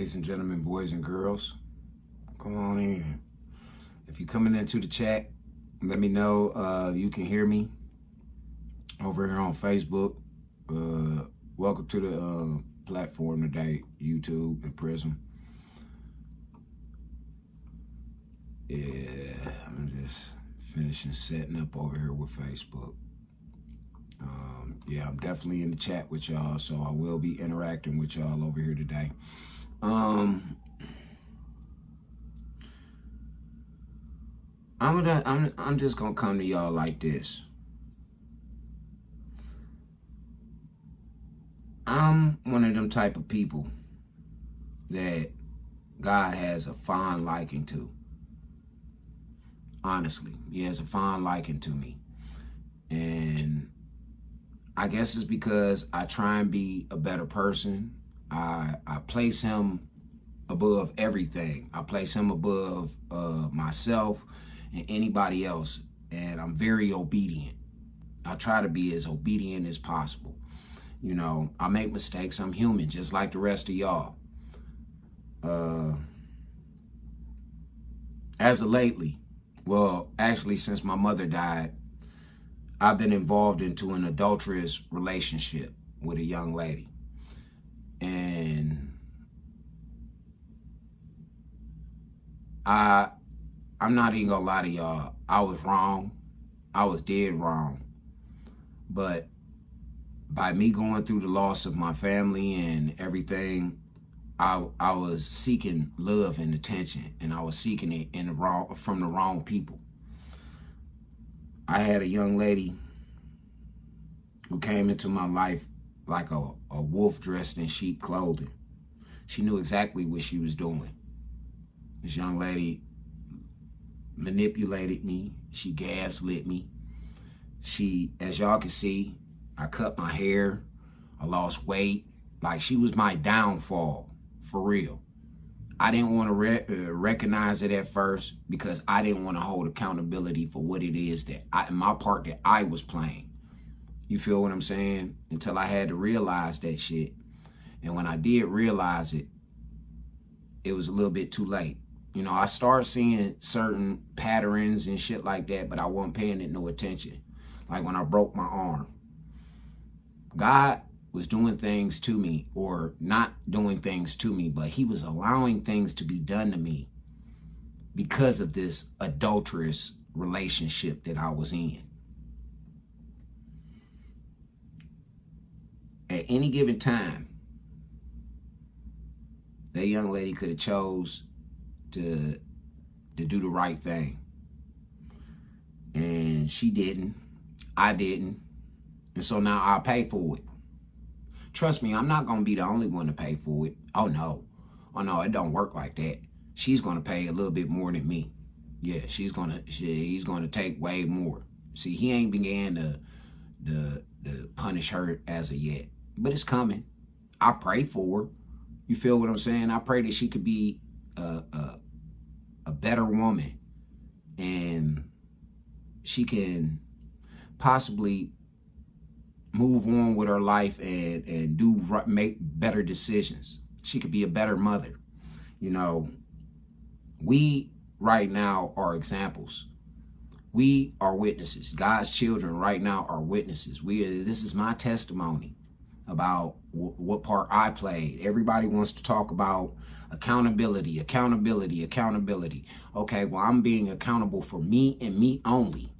ladies and gentlemen, boys and girls. Come on in. If you're coming into the chat, let me know you can hear me over here on Facebook. Welcome to the platform today, YouTube and Prism. Yeah, I'm just finishing setting up over here with Facebook. Yeah, I'm definitely in the chat with y'all, so I will be interacting with y'all over here today. I'm just gonna come to y'all like this. I'm one of them type of people that God has a fine liking to. Honestly, he has a fine liking to me. And I guess it's because I try and be a better person. I place him above everything. I place him above myself and anybody else. And I'm very obedient. I try to be as obedient as possible. You know, I make mistakes. I'm human, just like the rest of y'all. As of lately, well, actually, since my mother died, I've been involved into an adulterous relationship with a young lady. And I'm not even gonna lie to y'all. I was wrong. I was dead wrong. But by me going through the loss of my family and everything, I was seeking love and attention, and I was seeking it from the wrong people. I had a young lady who came into my life like a wolf dressed in sheep clothing. She knew exactly what she was doing. This young lady manipulated me. She gaslit me. As y'all can see, I cut my hair. I lost weight. Like, she was my downfall, for real. I didn't want to recognize it at first because I didn't want to hold accountability for what it is that my part that I was playing. You feel what I'm saying? Until I had to realize that shit. And when I did realize it, it was a little bit too late. You know, I started seeing certain patterns and shit like that, but I wasn't paying it no attention. Like when I broke my arm. God was doing things to me, or not doing things to me, but he was allowing things to be done to me because of this adulterous relationship that I was in. At any given time, that young lady could have chose to do the right thing. And she didn't. I didn't. And so now I'll pay for it. Trust me, I'm not going to be the only one to pay for it. Oh, no, it don't work like that. She's going to pay a little bit more than me. Yeah, he's going to take way more. See, he ain't began to punish her as of yet. But it's coming. I pray for her. You feel what I'm saying? I pray that she could be a better woman. And she can possibly move on with her life and make better decisions. She could be a better mother. You know, we right now are examples. We are witnesses. God's children right now are witnesses. This is my testimony about what part I played. Everybody wants to talk about accountability. Okay, well, I'm being accountable for me and me only.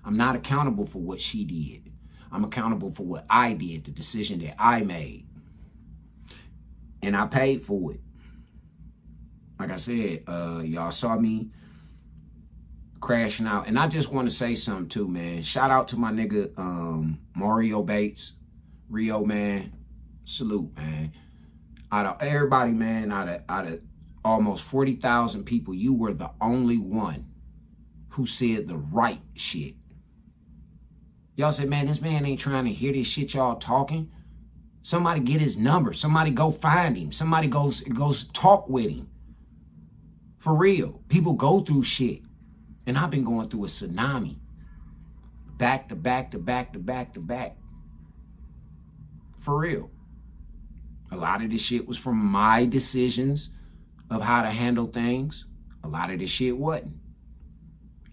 I'm not accountable for what she did. I'm accountable for what I did, the decision that I made. And I paid for it. Like I said, y'all saw me crashing out. And I just want to say something too, man. Shout out to my nigga Mario Bates. Rio, man. Salute, man. Out of everybody, man, out of almost 40,000 people, you were the only one who said the right shit. Y'all say, man, this man ain't trying to hear this shit y'all talking. Somebody get his number. Somebody go find him. Somebody goes talk with him. For real. People go through shit. And I've been going through a tsunami. Back to back to back to back to back. For real. A lot of this shit was from my decisions of how to handle things. A lot of this shit wasn't.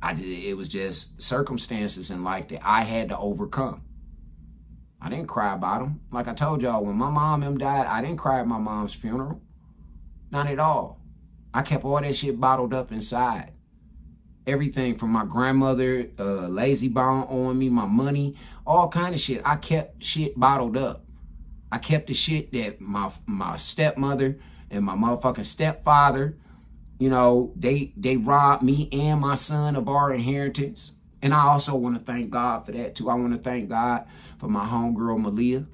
It was just circumstances in life that I had to overcome. I didn't cry about them. Like I told y'all, when my mom and them died, I didn't cry at my mom's funeral. Not at all. I kept all that shit bottled up inside. Everything from my grandmother, lazy bone on me, my money, all kind of shit. I kept shit bottled up. I kept the shit that my stepmother and my motherfucking stepfather, you know, they robbed me and my son of our inheritance. And I also want to thank God for that too. I want to thank God for my homegirl,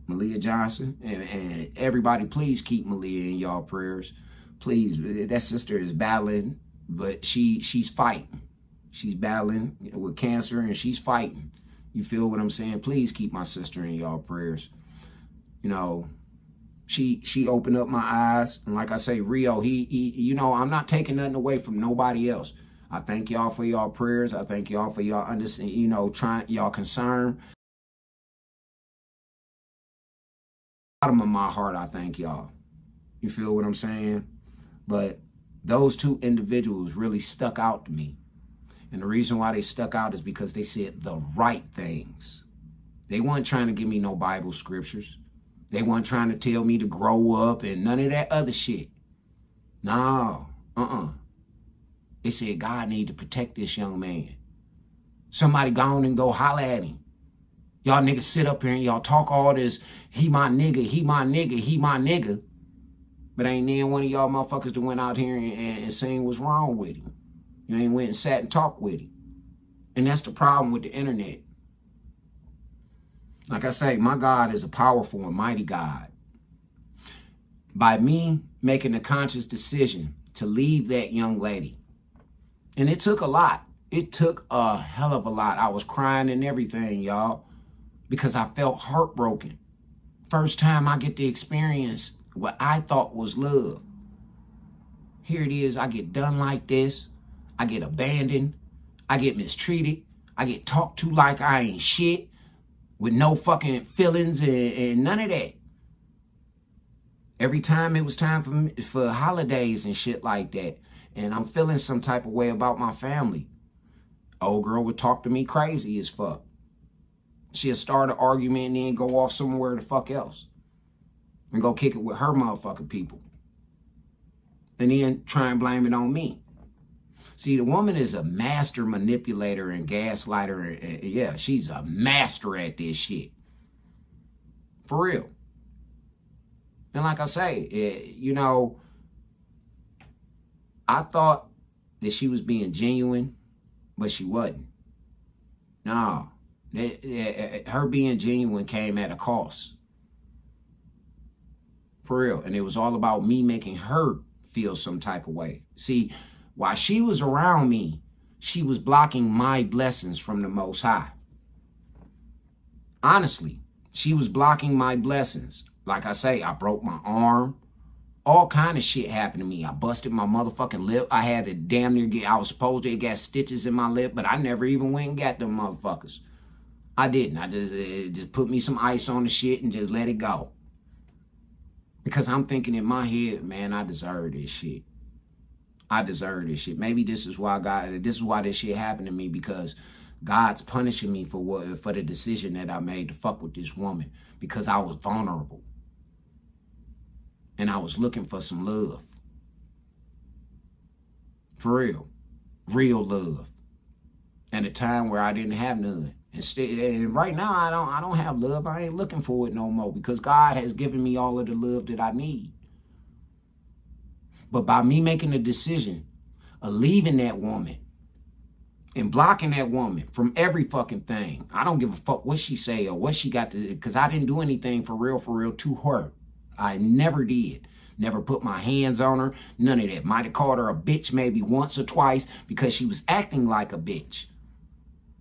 Malia Johnson. And everybody, please keep Malia in y'all prayers. Please, that sister is battling, but she's fighting. She's battling with cancer and she's fighting. You feel what I'm saying? Please keep my sister in y'all prayers. You know, she opened up my eyes. And like I say, Rio, he you know, I'm not taking nothing away from nobody else. I thank y'all for y'all prayers. I thank y'all for y'all understand, you know, y'all concern. Bottom of my heart, I thank y'all. You feel what I'm saying? But those two individuals really stuck out to me. And the reason why they stuck out is because they said the right things. They weren't trying to give me no Bible scriptures. They weren't trying to tell me to grow up and none of that other shit. No, They said God need to protect this young man. Somebody go on and go holler at him. Y'all niggas sit up here and y'all talk all this, he my nigga, he my nigga, he my nigga. But ain't then one of y'all motherfuckers that went out here and seen what's wrong with him. You ain't went and sat and talked with him. And that's the problem with the internet. Like I say, my God is a powerful and mighty God. By me making a conscious decision to leave that young lady, and it took a lot. It took a hell of a lot. I was crying and everything, y'all, because I felt heartbroken. First time I get to experience what I thought was love. Here it is, I get done like this. I get abandoned. I get mistreated. I get talked to like I ain't shit with no fucking feelings and none of that. Every time it was time for holidays and shit like that, and I'm feeling some type of way about my family, old girl would talk to me crazy as fuck. She'd start an argument and then go off somewhere the fuck else and go kick it with her motherfucking people. And then try and blame it on me. See, the woman is a master manipulator and gaslighter. And yeah, she's a master at this shit. For real. And like I say, you know, I thought that she was being genuine, but she wasn't. No. Her being genuine came at a cost. For real. And it was all about me making her feel some type of way. See, while she was around me, she was blocking my blessings from the Most High. Honestly, she was blocking my blessings. Like I say, I broke my arm. All kind of shit happened to me. I busted my motherfucking lip. I had to damn near I was supposed to get stitches in my lip, but I never even went and got them motherfuckers. I didn't. I just put me some ice on the shit and just let it go. Because I'm thinking in my head, man, I deserve this shit. I deserve this shit. Maybe this is why this shit happened to me, because God's punishing me for the decision that I made to fuck with this woman, because I was vulnerable. And I was looking for some love. For real. Real love. And a time where I didn't have none. And right now I don't have love. I ain't looking for it no more, because God has given me all of the love that I need. But by me making the decision of leaving that woman and blocking that woman from every fucking thing, I don't give a fuck what she say or what she got to, because I didn't do anything for real to her. I never did. Never put my hands on her. None of that. Might have called her a bitch maybe once or twice because she was acting like a bitch.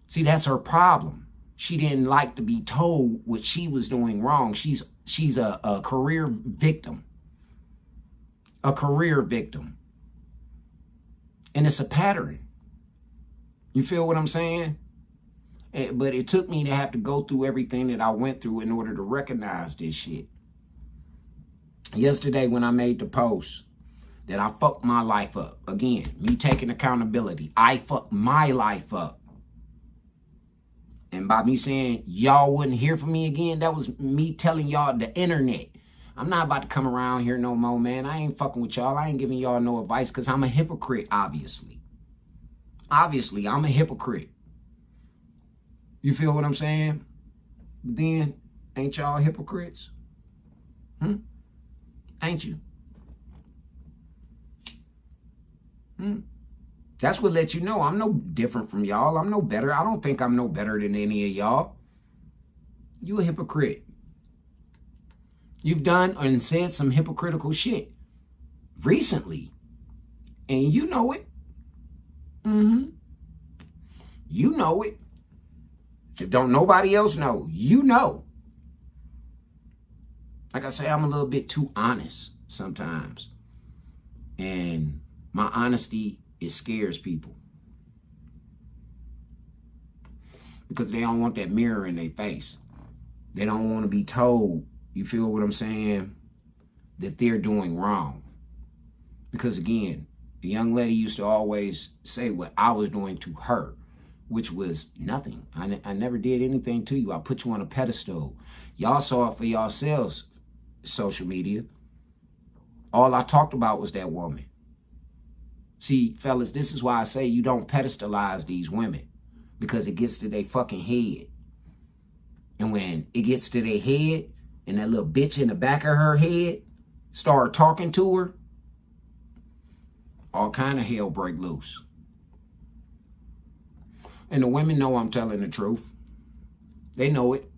See, that's her problem. She didn't like to be told what she was doing wrong. She's a career victim. A career victim. And it's a pattern. You feel what I'm saying? But it took me to have to go through everything that I went through in order to recognize this shit. Yesterday when I made the post that I fucked my life up. Again, me taking accountability. I fucked my life up. And by me saying y'all wouldn't hear from me again, that was me telling y'all the internet. I'm not about to come around here no more, man. I ain't fucking with y'all. I ain't giving y'all no advice because I'm a hypocrite, obviously. Obviously, I'm a hypocrite. You feel what I'm saying? But then, ain't y'all hypocrites? Ain't you? That's what let you know I'm no different from y'all. I'm no better. I don't think I'm no better than any of y'all. You a hypocrite. You've done and said some hypocritical shit recently. And you know it. You know it. If don't nobody else know, you know. Like I say, I'm a little bit too honest sometimes. And my honesty, it scares people. Because they don't want that mirror in their face. They don't want to be told, you feel what I'm saying, that they're doing wrong. Because again, the young lady used to always say what I was doing to her, which was nothing. I never did anything to you. I put you on a pedestal. Y'all saw it for yourselves, social media. All I talked about was that woman. See, fellas, this is why I say you don't pedestalize these women, because it gets to their fucking head. And when it gets to their head and that little bitch in the back of her head start talking to her, all kind of hell break loose. And the women know I'm telling the truth. They know it.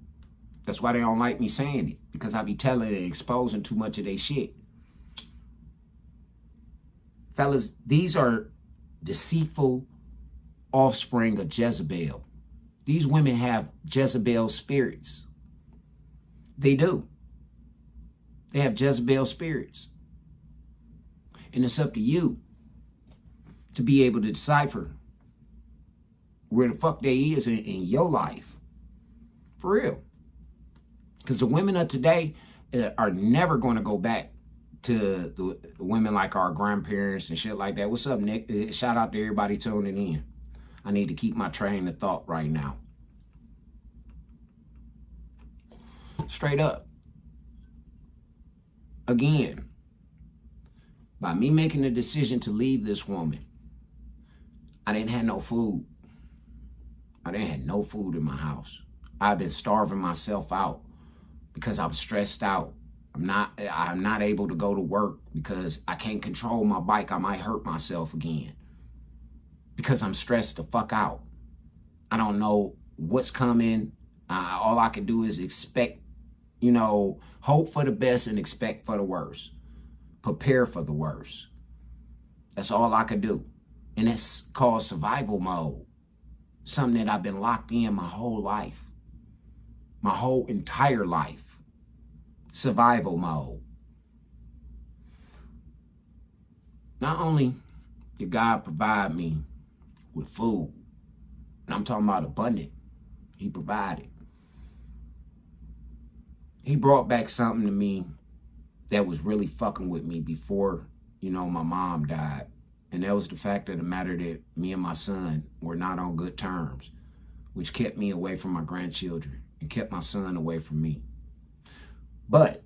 That's why they don't like me saying it, because I be telling and exposing too much of their shit. Fellas, these are deceitful offspring of Jezebel. These women have Jezebel spirits. They do. They have Jezebel spirits. And it's up to you to be able to decipher where the fuck they is in your life. For real. Because the women of today are never going to go back to the women like our grandparents and shit like that. What's up, Nick? Shout out to everybody tuning in. I need to keep my train of thought right now. Straight up. Again, by me making the decision to leave this woman, I didn't have no food. I didn't have no food in my house. I've been starving myself out because I'm stressed out. I'm not able to go to work because I can't control my bike. I might hurt myself again because I'm stressed the fuck out. I don't know what's coming. All I can do is expect, hope for the best and expect for the worst. Prepare for the worst. That's all I could do. And that's called survival mode. Something that I've been locked in my whole life. My whole entire life. Survival mode. Not only did God provide me with food, and I'm talking about abundant, He provided. He brought back something to me that was really fucking with me before, my mom died. And that was the fact of the matter that me and my son were not on good terms, which kept me away from my grandchildren and kept my son away from me. But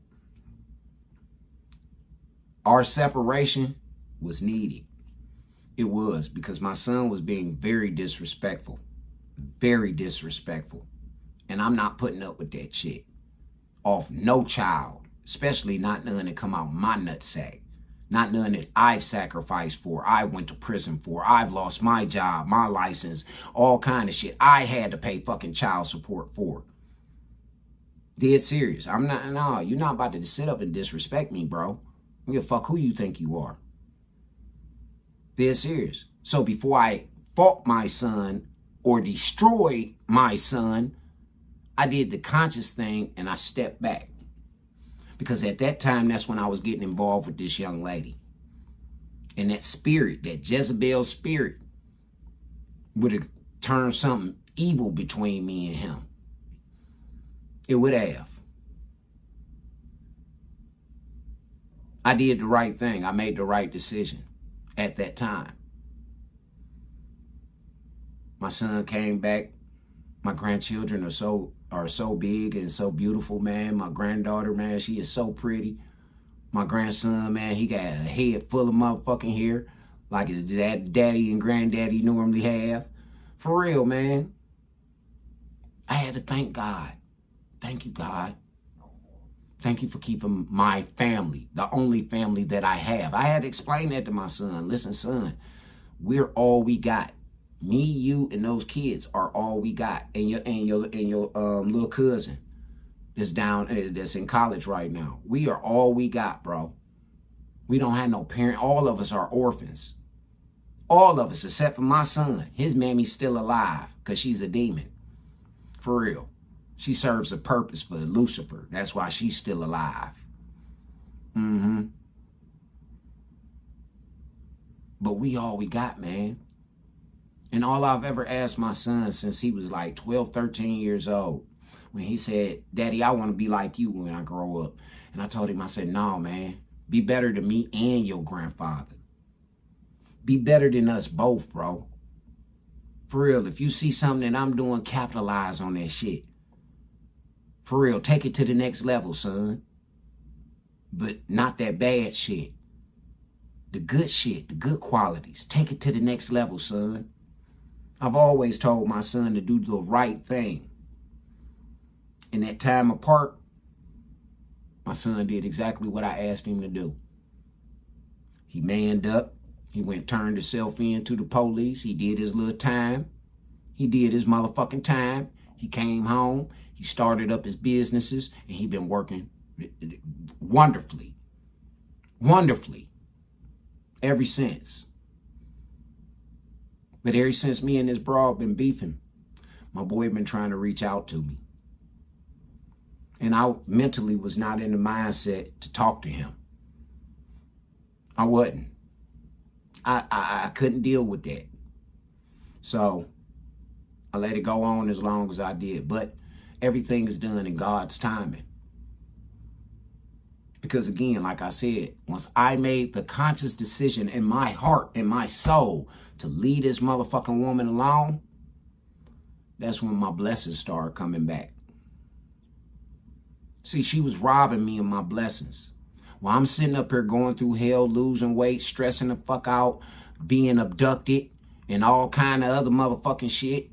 our separation was needed. It was, because my son was being very disrespectful. Very disrespectful. And I'm not putting up with that shit. Off no child. Especially not none that come out my nutsack. Not none that I've sacrificed for. I went to prison for. I've lost my job, my license, all kind of shit. I had to pay fucking child support for. Dead serious. You're not about to sit up and disrespect me, bro. I don't give a fuck who you think you are. Dead serious. So before I fought my son or destroyed my son, I did the conscious thing and I stepped back. Because at that time, that's when I was getting involved with this young lady. And that spirit, that Jezebel spirit, would have turned something evil between me and him. It would have. I did the right thing. I made the right decision at that time. My son came back. My grandchildren are so big and so beautiful, man. My granddaughter, man, she is so pretty. My grandson, man, he got a head full of motherfucking hair like his daddy and granddaddy normally have. For real, man. I had to thank God. Thank you, God. Thank you for keeping my family, the only family that I have. I had to explain that to my son. Listen, son, we're all we got. Me, you, and those kids are all we got. And your little cousin that's in college right now. We are all we got, bro. We don't have no parent. All of us are orphans. All of us, except for my son. His mammy's still alive because she's a demon. For real. She serves a purpose for Lucifer. That's why she's still alive. But we all we got, man. And all I've ever asked my son since he was like 12, 13 years old, when he said, Daddy, I want to be like you when I grow up. And I told him, I said, no, man, be better than me and your grandfather. Be better than us both, bro. For real, if you see something that I'm doing, capitalize on that shit. For real, take it to the next level, son. But not that bad shit. The good shit, the good qualities. Take it to the next level, son. I've always told my son to do the right thing. In that time apart, my son did exactly what I asked him to do. He manned up. He went turned himself in to the police. He did his little time. He did his motherfucking time. He came home. He started up his businesses, and he been working wonderfully ever since. But ever since me and this broad been beefing, my boy been trying to reach out to me. And I mentally was not in the mindset to talk to him. I wasn't. I couldn't deal with that. So I let it go on as long as I did. But everything is done in God's timing. Because again, like I said, once I made the conscious decision in my heart and my soul to leave this motherfucking woman alone, that's when my blessings started coming back. See, she was robbing me of my blessings. While I'm sitting up here going through hell, losing weight, stressing the fuck out, being abducted, and all kind of other motherfucking shit,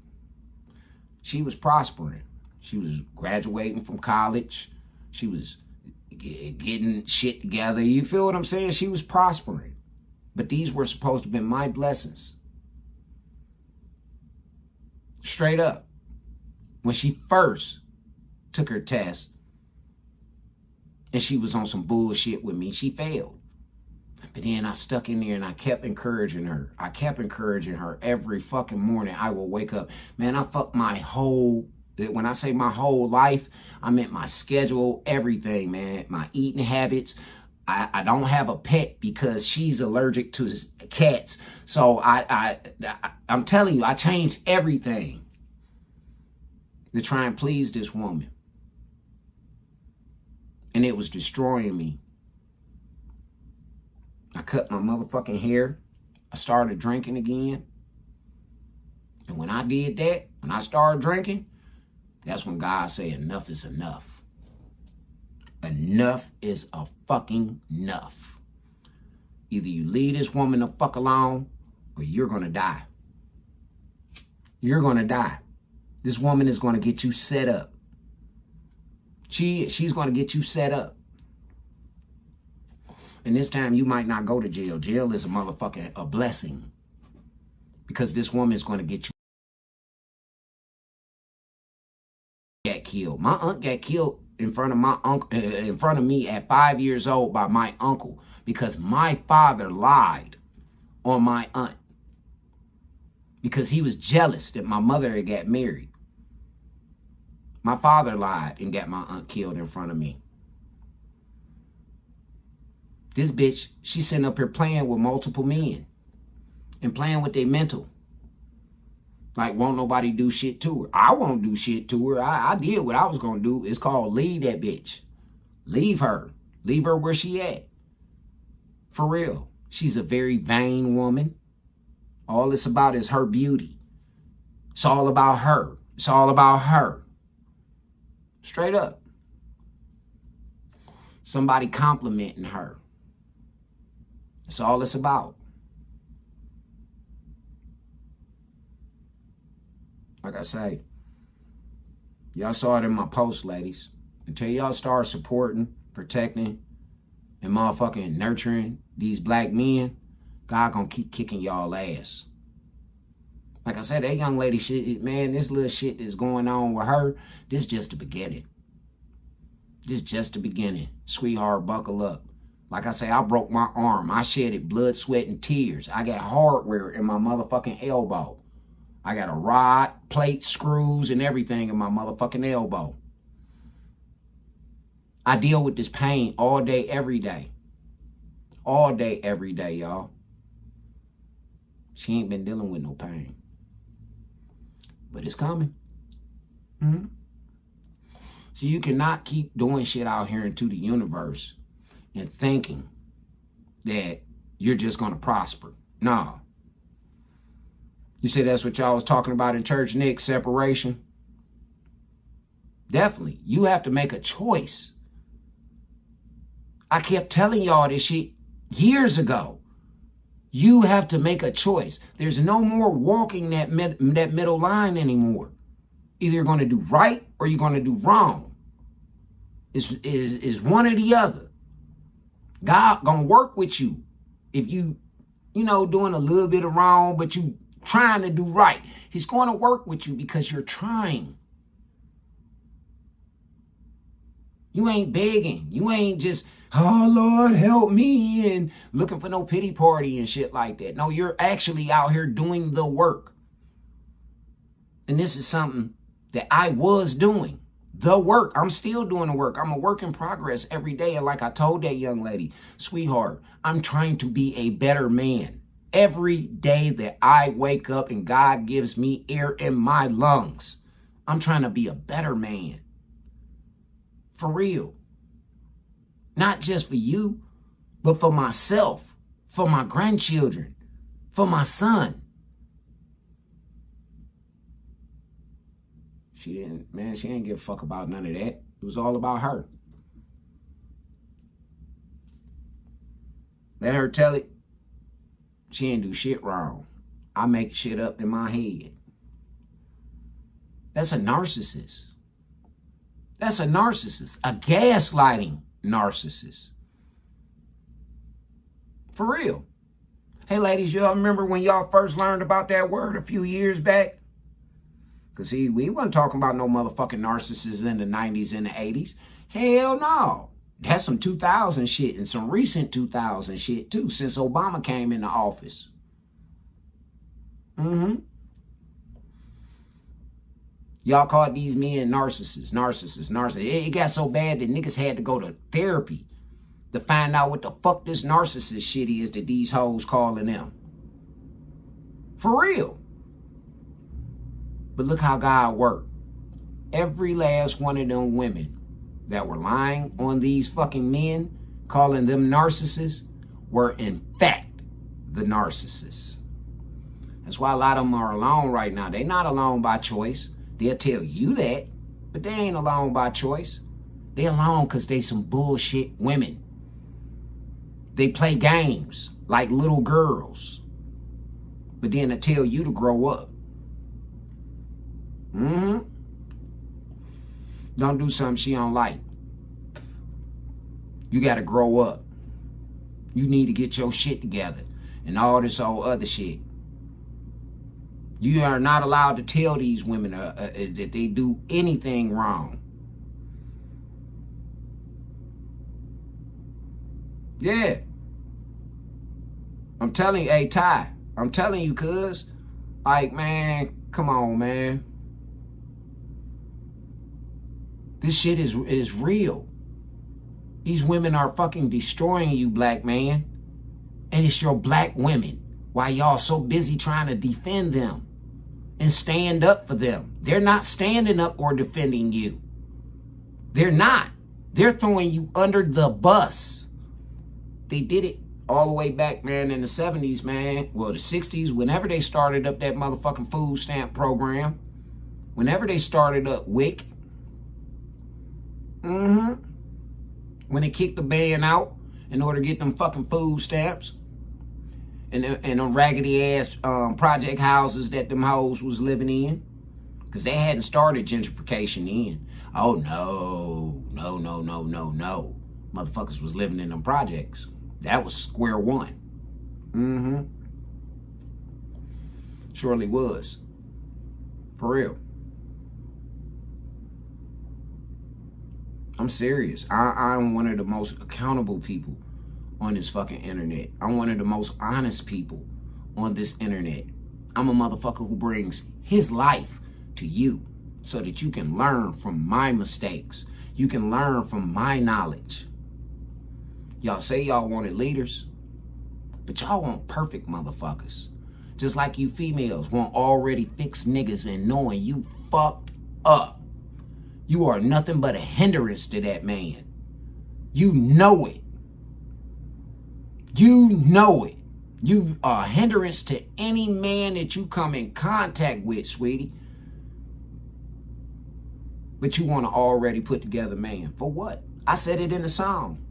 she was prospering. She was graduating from college. She was getting shit together. You feel what I'm saying? She was prospering. But these were supposed to be my blessings. Straight up. When she first took her test and she was on some bullshit with me, she failed. But then I stuck in there and I kept encouraging her. I kept encouraging her every fucking morning. I will wake up. Man, I fucked my whole, when I say my whole life, I meant my schedule, everything, man. My eating habits. I don't have a pet because she's allergic to cats. So I'm telling you, I changed everything to try and please this woman. And it was destroying me. I cut my motherfucking hair. I started drinking again. And when I did that, when I started drinking, that's when God said enough is enough. Enough is a fucking enough. Either you leave this woman the fuck alone or you're going to die. You're going to die. This woman is going to get you set up. She's going to get you set up. And this time you might not go to jail. Jail is a blessing. Because this woman is going to get you got killed. My aunt got killed in front of my uncle, in front of me at 5 years old by my uncle because my father lied on my aunt because he was jealous that my mother had got married. My father lied and got my aunt killed in front of me. This bitch, she's sitting up here playing with multiple men and playing with their mental. Like, won't nobody do shit to her. I won't do shit to her. I did what I was going to do. It's called leave that bitch. Leave her. Leave her where she at. For real. She's a very vain woman. All it's about is her beauty. It's all about her. It's all about her. Straight up. Somebody complimenting her. That's all it's about. Like I say, y'all saw it in my post, ladies. Until y'all start supporting, protecting, and motherfucking nurturing these black men, God gonna keep kicking y'all ass. Like I said, that young lady shit, man, this little shit is going on with her. This just the beginning. This just the beginning. Sweetheart, buckle up. Like I say, I broke my arm. I shedded blood, sweat, and tears. I got hardware in my motherfucking elbow. I got a rod, plate, screws, and everything in my motherfucking elbow. I deal with this pain all day, every day. All day, every day, y'all. She ain't been dealing with no pain. But it's coming. So you cannot keep doing shit out here into the universe and thinking that you're just going to prosper. Nah. You say that's what y'all was talking about in church, Nick, separation? Definitely. You have to make a choice. I kept telling y'all this shit years ago. You have to make a choice. There's no more walking that middle line anymore. Either you're going to do right or you're going to do wrong. It's one or the other. God going to work with you. If you doing a little bit of wrong, but you trying to do right. He's going to work with you because you're trying. You ain't begging. You ain't just, oh, Lord, help me, and looking for no pity party and shit like that. No, you're actually out here doing the work. And this is something that I was doing. The work. I'm still doing the work. I'm a work in progress every day. And like I told that young lady, sweetheart, I'm trying to be a better man. Every day that I wake up and God gives me air in my lungs, I'm trying to be a better man. For real. Not just for you, but for myself, for my grandchildren, for my son. She didn't give a fuck about none of that. It was all about her. Let her tell it. She ain't do shit wrong. I make shit up in my head. That's a narcissist. That's a narcissist. A gaslighting narcissist. For real. Hey, ladies, y'all remember when y'all first learned about that word a few years back? Because, see, we wasn't talking about no motherfucking narcissists in the 90s and the 80s. Hell no. That's some 2000 shit and some recent 2000 shit, too, since Obama came into office. Y'all called these men narcissists. It got so bad that niggas had to go to therapy to find out what the fuck this narcissist shit is that these hoes calling them. For real. But look how God worked. Every last one of them women that were lying on these fucking men, calling them narcissists, were in fact the narcissists. That's why a lot of them are alone right now. They're not alone by choice. They'll tell you that, but they ain't alone by choice. They alone because they some bullshit women. They play games like little girls, but then they tell you to grow up. Don't do something she don't like. You got to grow up. You need to get your shit together and all this old other shit. You are not allowed to tell these women that they do anything wrong. Yeah. I'm telling you, hey, Ty, I'm telling you, cuz, like, man, come on, man. This shit is real. These women are fucking destroying you, black man. And it's your black women. Why y'all so busy trying to defend them and stand up for them? They're not standing up or defending you. They're not. They're throwing you under the bus. They did it all the way back, man, in the 70s, man. Well, the 60s, whenever they started up that motherfucking food stamp program, whenever they started up WIC, when they kicked the ban out in order to get them fucking food stamps, and them raggedy ass project houses that them hoes was living in, because they hadn't started gentrification in. Oh no. Motherfuckers was living in them projects. That was square one. Surely was. For real. I'm serious. I'm one of the most accountable people on this fucking internet. I'm one of the most honest people on this internet. I'm a motherfucker who brings his life to you so that you can learn from my mistakes. You can learn from my knowledge. Y'all say y'all wanted leaders, but y'all want perfect motherfuckers. Just like you females want already fixed niggas and knowing you fucked up. You are nothing but a hindrance to that man. You know it. You know it. You are a hindrance to any man that you come in contact with, sweetie. But you want to already put together man. For what? I said it in the song.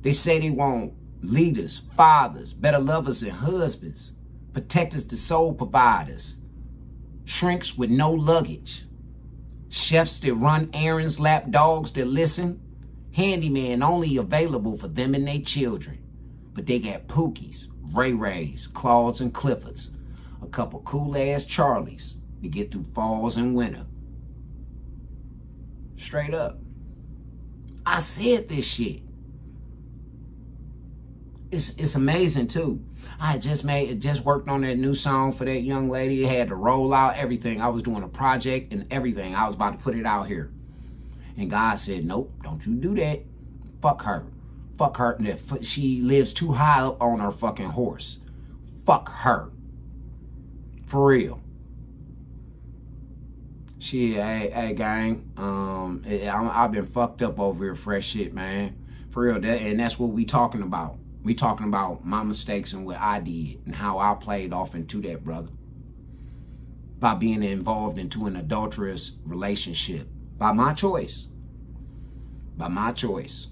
They say they want leaders, fathers, better lovers and husbands, protectors to soul providers, shrinks with no luggage, chefs that run errands, lap dogs that listen, handyman only available for them and their children. But they got Pookies, Ray Rays, Claudes and Cliffords, a couple cool ass Charlies to get through falls and winter. Straight up. I said this shit. It's amazing too. I just worked on that new song for that young lady. It had to roll out everything. I was doing a project and everything. I was about to put it out here. And God said, nope, don't you do that. Fuck her. Fuck her. She lives too high up on her fucking horse. Fuck her. For real. Shit, hey gang. I've been fucked up over here, fresh shit, man. For real. And that's what we talking about. We talking about my mistakes and what I did and how I played off into that, brother. By being involved into an adulterous relationship. By my choice. By my choice.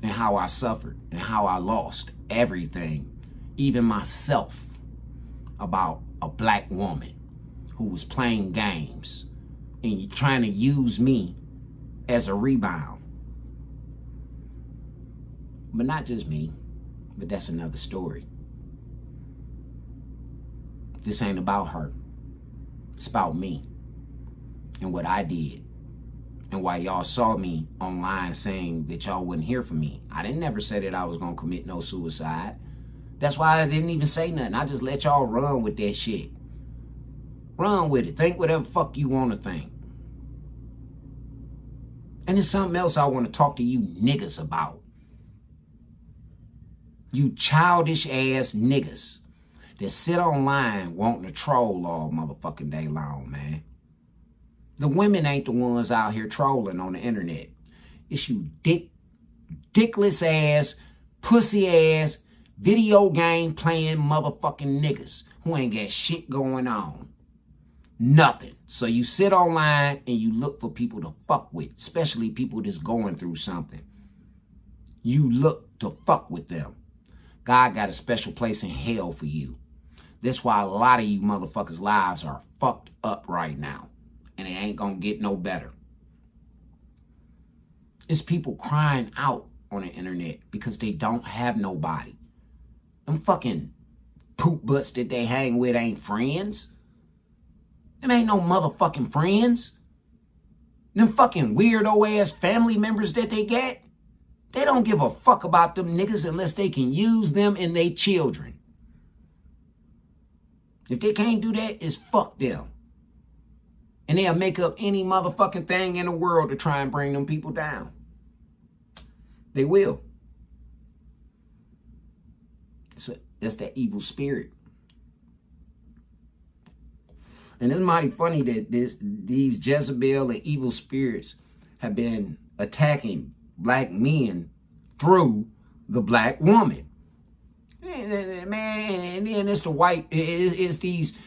And how I suffered and how I lost everything. Even myself. About a black woman who was playing games and trying to use me as a rebound. But not just me. But that's another story. This ain't about her. It's about me and what I did. And why y'all saw me online saying that y'all wouldn't hear from me. I didn't never say that I was going to commit no suicide. That's why I didn't even say nothing. I just let y'all run with that shit. Run with it. Think whatever fuck you want to think. And there's something else I want to talk to you niggas about. You childish ass niggas that sit online wanting to troll all motherfucking day long, man. The women ain't the ones out here trolling on the internet. It's you dickless ass, pussy ass, video game playing motherfucking niggas who ain't got shit going on. Nothing. So you sit online and you look for people to fuck with, especially people that's going through something. You look to fuck with them. God got a special place in hell for you. That's why a lot of you motherfuckers' lives are fucked up right now. And it ain't gonna get no better. It's people crying out on the internet because they don't have nobody. Them fucking poop butts that they hang with ain't friends. Them ain't no motherfucking friends. Them fucking weirdo ass family members that they get. They don't give a fuck about them niggas unless they can use them and they children. If they can't do that, it's fuck them. And they'll make up any motherfucking thing in the world to try and bring them people down. They will. That's that evil spirit. And it's mighty funny that these Jezebel and evil spirits have been attacking black men through the black woman. Man, and then it's the white, it's these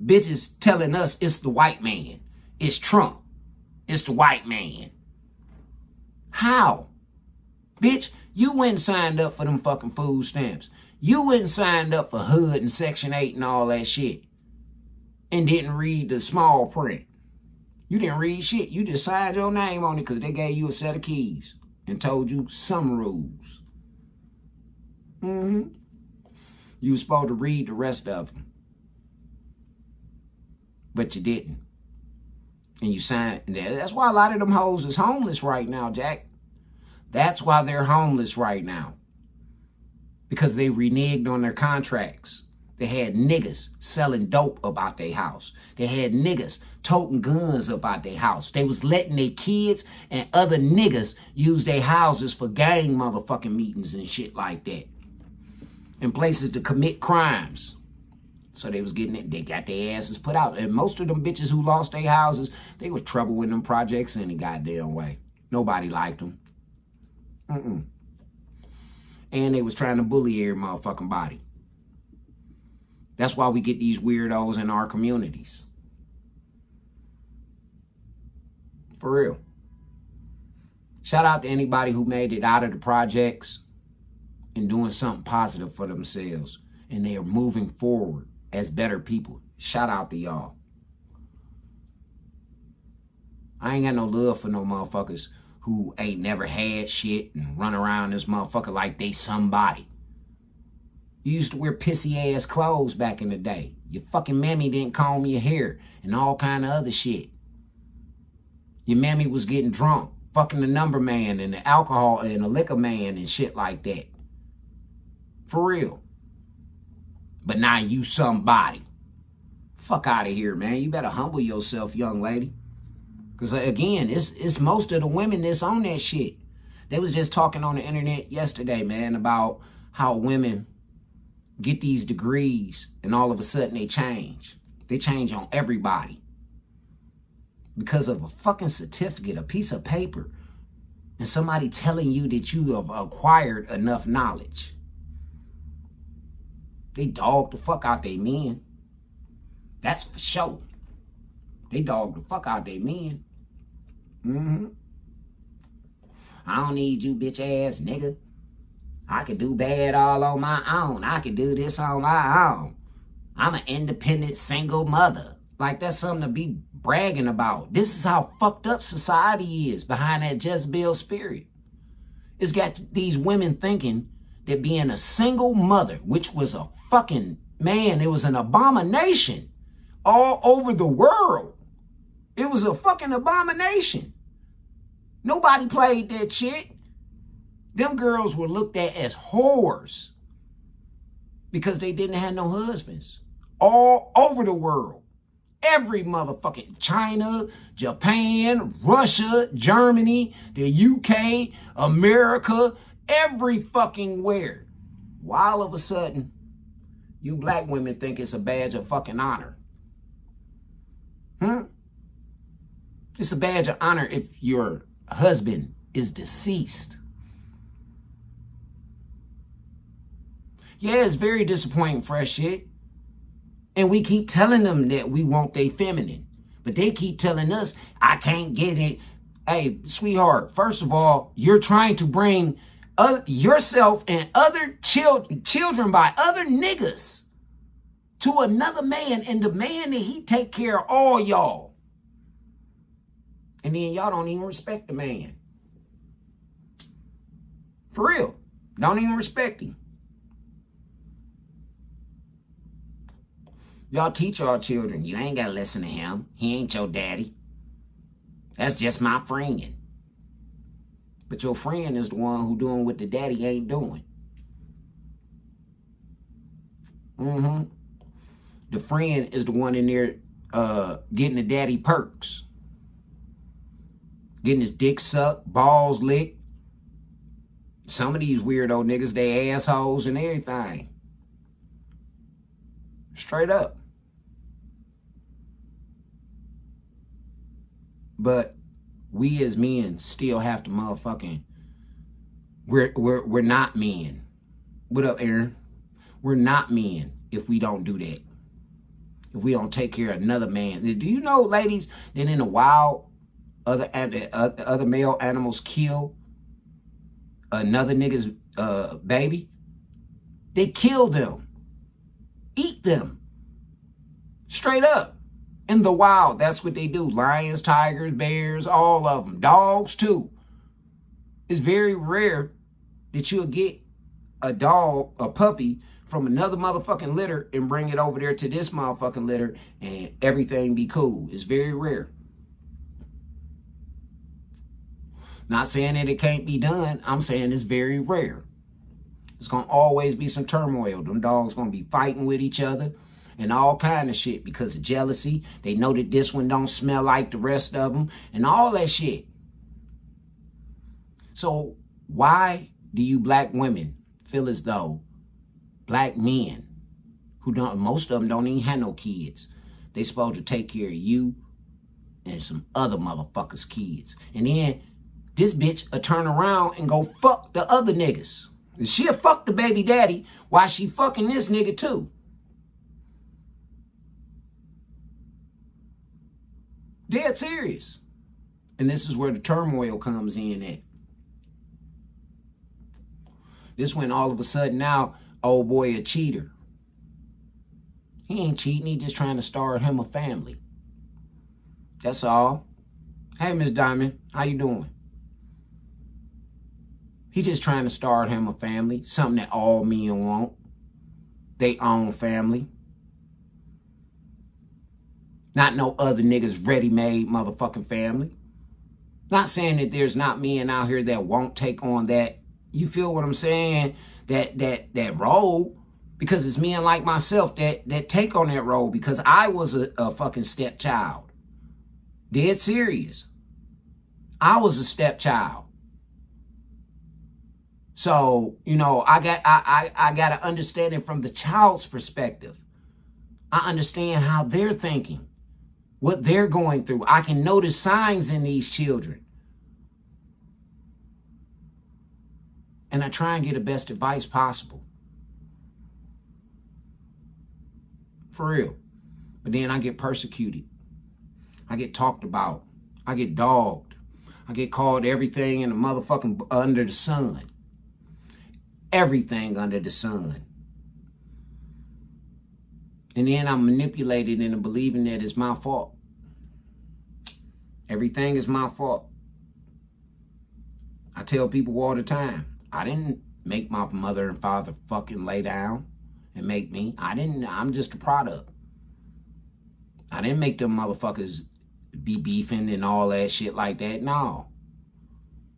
bitches telling us it's the white man. It's Trump. It's the white man. How? Bitch, you went and signed up for them fucking food stamps. You went and signed up for HUD and Section 8 and all that shit. And didn't read the small print. You didn't read shit. You just signed your name on it because they gave you a set of keys and told you some rules. You were supposed to read the rest of them. But you didn't. And you signed. That's why a lot of them hoes is homeless right now, Jack. That's why they're homeless right now. Because they reneged on their contracts. They had niggas selling dope about their house. They had niggas toting guns about their house. They was letting their kids and other niggas use their houses for gang motherfucking meetings and shit like that. And places to commit crimes. So they was getting it. They got their asses put out. And most of them bitches who lost their houses, they was trouble in them projects any goddamn way. Nobody liked them. And they was trying to bully every motherfucking body. That's why we get these weirdos in our communities. For real. Shout out to anybody who made it out of the projects and doing something positive for themselves. And they are moving forward as better people. Shout out to y'all. I ain't got no love for no motherfuckers who ain't never had shit and run around this motherfucker like they somebody. You used to wear pissy ass clothes back in the day. Your fucking mammy didn't comb your hair and all kind of other shit. Your mammy was getting drunk, fucking the number man and the alcohol and the liquor man and shit like that. For real. But now you somebody. Fuck out of here, man. You better humble yourself, young lady. Because again, it's most of the women that's on that shit. They was just talking on the internet yesterday, man, about how women get these degrees and all of a sudden they change. They change on everybody. Because of a fucking certificate, a piece of paper, and somebody telling you that you have acquired enough knowledge. They dog the fuck out they men. That's for sure. They dog the fuck out they men. I don't need you, bitch ass nigga. I can do bad all on my own. I can do this on my own. I'm an independent single mother. Like, that's something to be bragging about. This is how fucked up society is behind that Jezebel spirit. It's got these women thinking that being a single mother, which was a fucking, man, it was an abomination all over the world. It was a fucking abomination. Nobody played that shit. Them girls were looked at as whores because they didn't have no husbands. All over the world. Every motherfucking China, Japan, Russia, Germany, the UK, America, every fucking where. Why all of a sudden you black women think it's a badge of fucking honor? It's a badge of honor if your husband is deceased. Yeah, it's very disappointing, fresh shit. And we keep telling them that we want they feminine. But they keep telling us, I can't get it. Hey, sweetheart, first of all, you're trying to bring yourself and other children by other niggas to another man and the man that he take care of all y'all. And then y'all don't even respect the man. For real. Don't even respect him. Y'all teach our children, you ain't got to listen to him. He ain't your daddy. That's just my friend. But your friend is the one who doing what the daddy ain't doing. The friend is the one in there getting the daddy perks. Getting his dick sucked, balls licked. Some of these weirdo niggas, they assholes and everything. Straight up. But we as men still have to motherfucking We're not men. What up, Aaron? We're not men if we don't do that. If we don't take care of another man. Do you know, ladies, that in the wild, other male animals kill another nigga's baby? They kill them. Eat them. Straight up. In the wild, that's what they do. Lions, tigers, bears, all of them. Dogs, too. It's very rare that you'll get a dog, a puppy, from another motherfucking litter and bring it over there to this motherfucking litter and everything be cool. It's very rare. Not saying that it can't be done. I'm saying it's very rare. It's going to always be some turmoil. Them dogs going to be fighting with each other and all kind of shit because of jealousy. They know that this one don't smell like the rest of them and all that shit. So why do you black women feel as though black men who don't, most of them don't even have no kids, they supposed to take care of you and some other motherfuckers' kids. And then this bitch will turn around and go fuck the other niggas. And she'll fuck the baby daddy while she fucking this nigga too. Dead serious. And this is where the turmoil comes in at. This when all of a sudden now, old boy a cheater. He ain't cheating, he just trying to start him a family. That's all. Hey, Miss Diamond, how you doing? He just trying to start him a family, something that all men want. They own family. Not no other niggas ready-made motherfucking family. Not saying that there's not men out here that won't take on that. You feel what I'm saying? That role, because it's men like myself that take on that role because I was a fucking stepchild. Dead serious. I was a stepchild. So, you know, I got an understanding from the child's perspective. I understand how they're thinking, what they're going through. I can notice signs in these children. And I try and get the best advice possible. For real. But then I get persecuted. I get talked about. I get dogged. I get called everything in the motherfucking under the sun. Everything under the sun. And then I'm manipulated into believing that it's my fault. Everything is my fault. I tell people all the time, I didn't make my mother and father fucking lay down and make me. I'm just a product. I didn't make them motherfuckers be beefing and all that shit like that. No.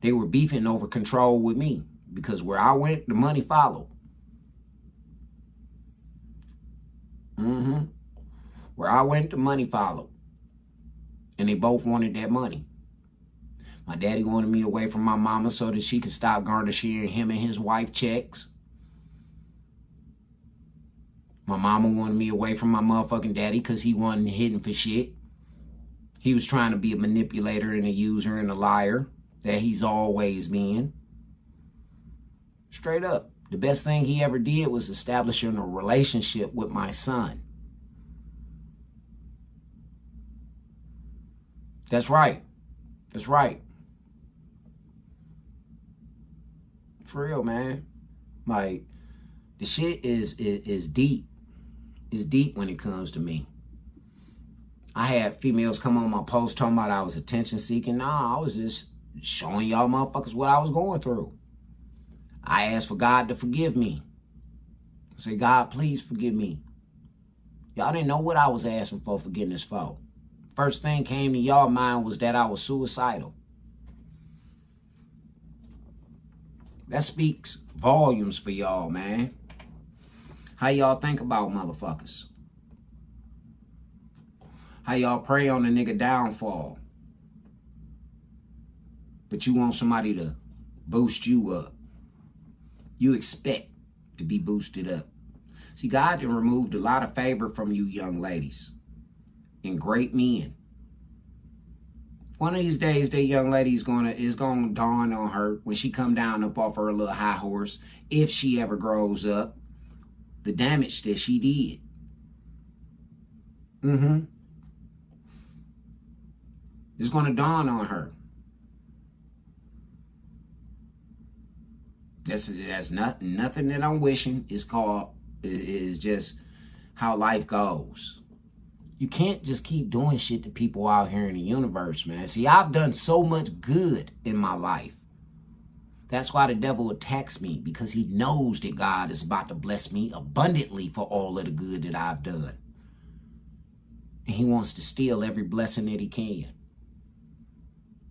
They were beefing over control with me because where I went, the money followed. Where I went, the money followed. And they both wanted that money. My daddy wanted me away from my mama so that she could stop garnishing him and his wife checks. My mama wanted me away from my motherfucking daddy because he wasn't hidden for shit. He was trying to be a manipulator and a user and a liar that he's always been. Straight up. The best thing he ever did was establishing a relationship with my son. That's right. That's right. For real, man. Like, the shit is deep. It's deep when it comes to me. I had females come on my post talking about I was attention seeking. Nah, I was just showing y'all motherfuckers what I was going through. I asked for God to forgive me. I said, God, please forgive me. Y'all didn't know what I was asking for forgiveness for. First thing came to y'all mind was that I was suicidal. That speaks volumes for y'all, man. How y'all think about motherfuckers? How y'all pray on a nigga downfall? But you want somebody to boost you up. You expect to be boosted up. See, God done removed a lot of favor from you young ladies and great men. One of these days, that young lady is gonna dawn on her when she come down up off her little high horse, if she ever grows up, the damage that she did. It's gonna dawn on her. That's nothing that I'm wishing. Is just how life goes. You can't just keep doing shit to people out here in the universe, man. See, I've done so much good in my life. That's why the devil attacks me, because he knows that God is about to bless me abundantly for all of the good that I've done. And he wants to steal every blessing that he can.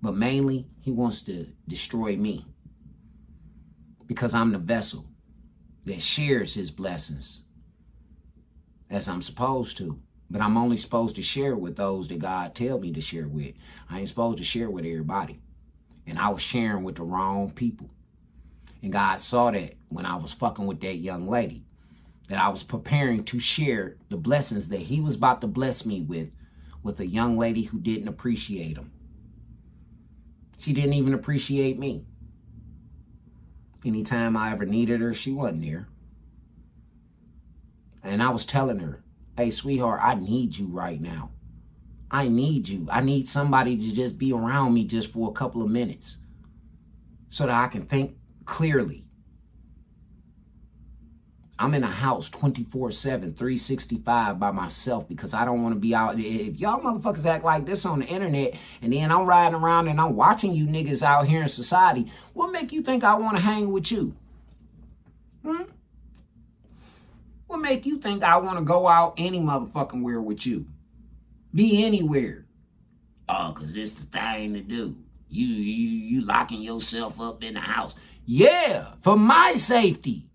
But mainly, he wants to destroy me, because I'm the vessel that shares his blessings as I'm supposed to. But I'm only supposed to share with those that God tell me to share with. I ain't supposed to share with everybody. And I was sharing with the wrong people. And God saw that when I was fucking with that young lady, that I was preparing to share the blessings that he was about to bless me with a young lady who didn't appreciate him. She didn't even appreciate me. Anytime I ever needed her, she wasn't there. And I was telling her, hey, sweetheart, I need you right now. I need you. I need somebody to just be around me just for a couple of minutes so that I can think clearly. I'm in a house 24/7, 365 by myself because I don't want to be out. If y'all motherfuckers act like this on the internet and then I'm riding around and I'm watching you niggas out here in society, what make you think I want to hang with you? What make you think I want to go out any motherfucking where with you? Be anywhere. Oh, because it's the thing to do. You locking yourself up in the house. Yeah, for my safety.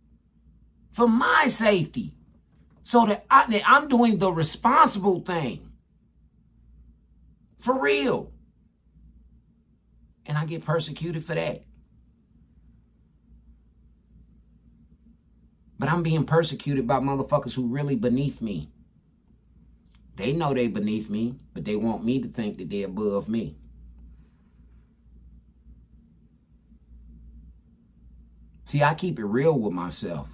For my safety. So that I'm doing the responsible thing. For real. And I get persecuted for that. But I'm being persecuted by motherfuckers who really beneath me. They know they beneath me, but they want me to think that they're above me. See, I keep it real with myself.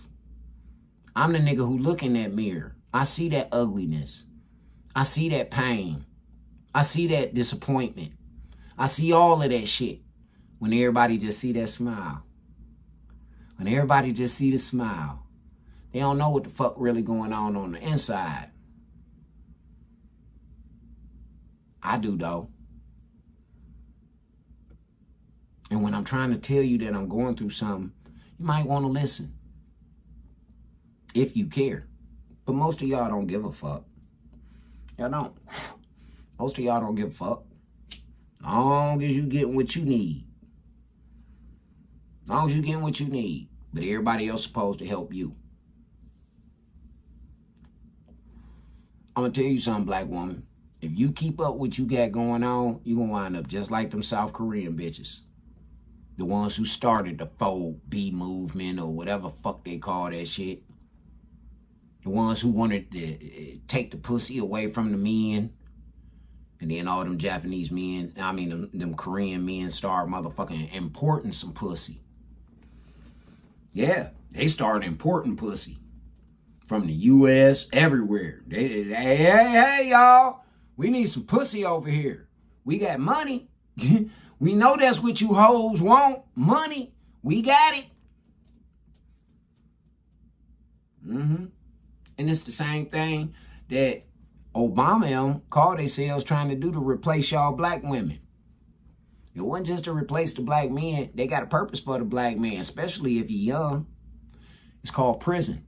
I'm the nigga who look in that mirror. I see that ugliness. I see that pain. I see that disappointment. I see all of that shit. When everybody just see that smile. When everybody just see the smile. They don't know what the fuck really going on the inside. I do, though. And when I'm trying to tell you that I'm going through something, you might want to listen. If you care. But most of y'all don't give a fuck. Y'all don't. Most of y'all don't give a fuck. As long as you getting what you need. As long as you getting what you need. But everybody else supposed to help you. I'm going to tell you something, black woman. If you keep up what you got going on, you're going to wind up just like them South Korean bitches. The ones who started the 4B movement or whatever fuck they call that shit. The ones who wanted to take the pussy away from the men. And then all them Japanese men, them Korean men started motherfucking importing some pussy. Yeah, they started importing pussy. From the U.S., everywhere. Hey, y'all. We need some pussy over here. We got money. We know that's what you hoes want. Money. We got it. And it's the same thing that Obama called themselves trying to do to replace y'all black women. It wasn't just to replace the black men. They got a purpose for the black man, especially if you're young. It's called prison.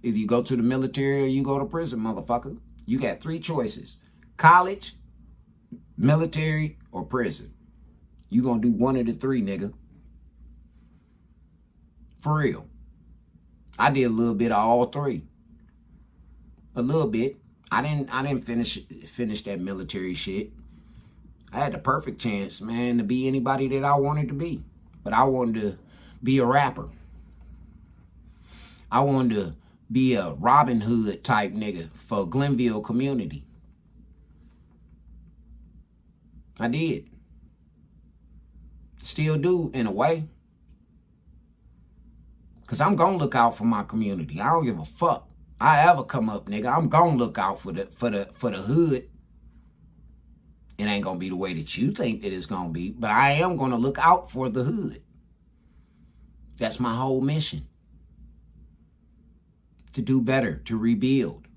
If you go to the military or you go to prison, motherfucker, you got 3 choices. College, military, or prison. You gonna do one of the 3, nigga. For real. I did a little bit of all 3. A little bit. I didn't finish that military shit. I had the perfect chance, man, to be anybody that I wanted to be. But I wanted to be a rapper. I wanted to be a Robin Hood type nigga for Glenville community. I did. Still do in a way. Because I'm going to look out for my community. I don't give a fuck. I ever come up, nigga, I'm going to look out for the hood. It ain't going to be the way that you think that it's going to be. But I am going to look out for the hood. That's my whole mission. To do better, to rebuild.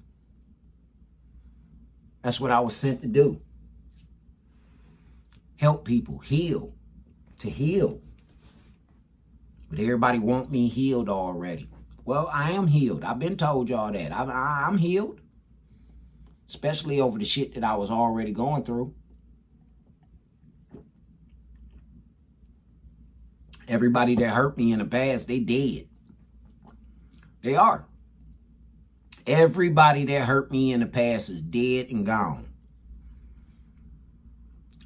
That's what I was sent to do. Help people, heal, to heal. But everybody want me healed already. Well, I am healed. I've been told y'all that. I'm healed. Especially over the shit that I was already going through. Everybody that hurt me in the past, they dead. They are. Everybody that hurt me in the past is dead and gone.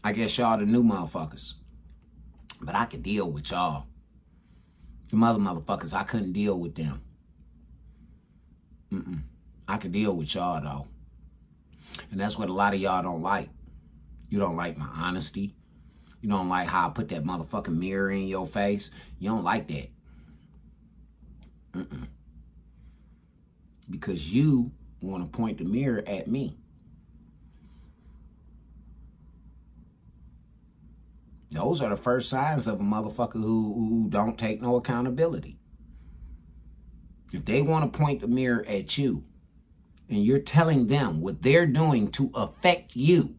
I guess y'all the new motherfuckers. But I can deal with y'all. The motherfuckers, I couldn't deal with them. I could deal with y'all, though. And that's what a lot of y'all don't like. You don't like my honesty. You don't like how I put that motherfucking mirror in your face. You don't like that. Because you want to point the mirror at me. Those are the first signs of a motherfucker who don't take no accountability. If they want to point the mirror at you and you're telling them what they're doing to affect you,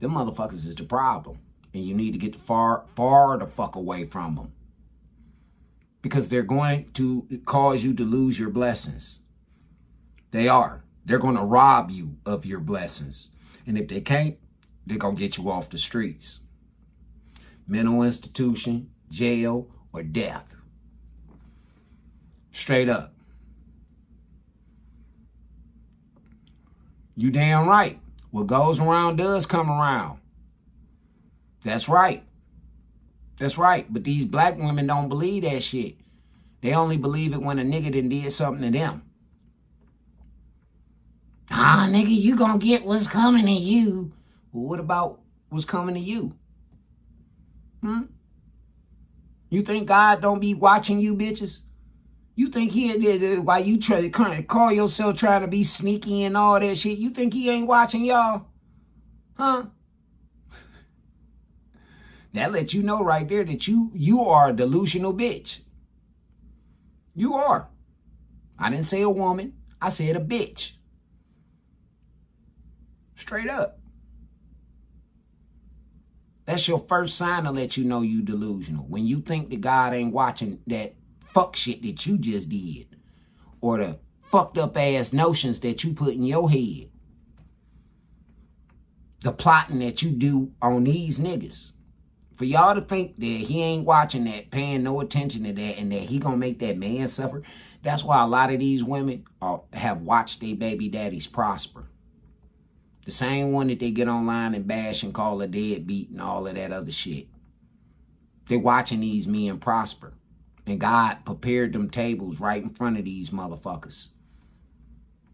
them motherfuckers is the problem. And you need to get far the fuck away from them. Because they're going to cause you to lose your blessings. They are. They're going to rob you of your blessings. And if they can't, they're going to get you off the streets. Mental institution, jail, or death. Straight up. You damn right. What goes around does come around. That's right. That's right. But these black women don't believe that shit. They only believe it when a nigga done did something to them. Ah, nigga, you gonna get what's coming to you. Well, what about what's coming to you? You think God don't be watching you bitches? You think he, while you try to call yourself trying to be sneaky and all that shit, you think he ain't watching y'all? Huh? That lets you know right there that you are a delusional bitch. You are. I didn't say a woman. I said a bitch. Straight up. That's your first sign to let you know you delusional. When you think that God ain't watching that fuck shit that you just did. Or the fucked up ass notions that you put in your head. The plotting that you do on these niggas. For y'all to think that he ain't watching that, paying no attention to that, and that he gonna make that man suffer. That's why a lot of these women have watched their baby daddies prosper. The same one that they get online and bash and call a deadbeat and all of that other shit. They're watching these men prosper. And God prepared them tables right in front of these motherfuckers.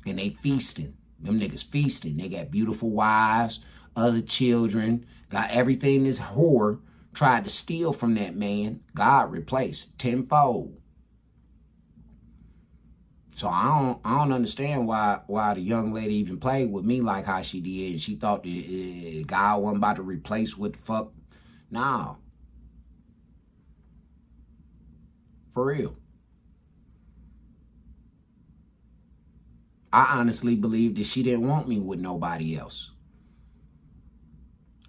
And they feasting. Them niggas feasting. They got beautiful wives, other children, got everything this whore tried to steal from that man. God replaced tenfold. So I don't understand why the young lady even played with me like how she did. And she thought that God wasn't about to replace what the fuck. No. For real. I honestly believe that she didn't want me with nobody else.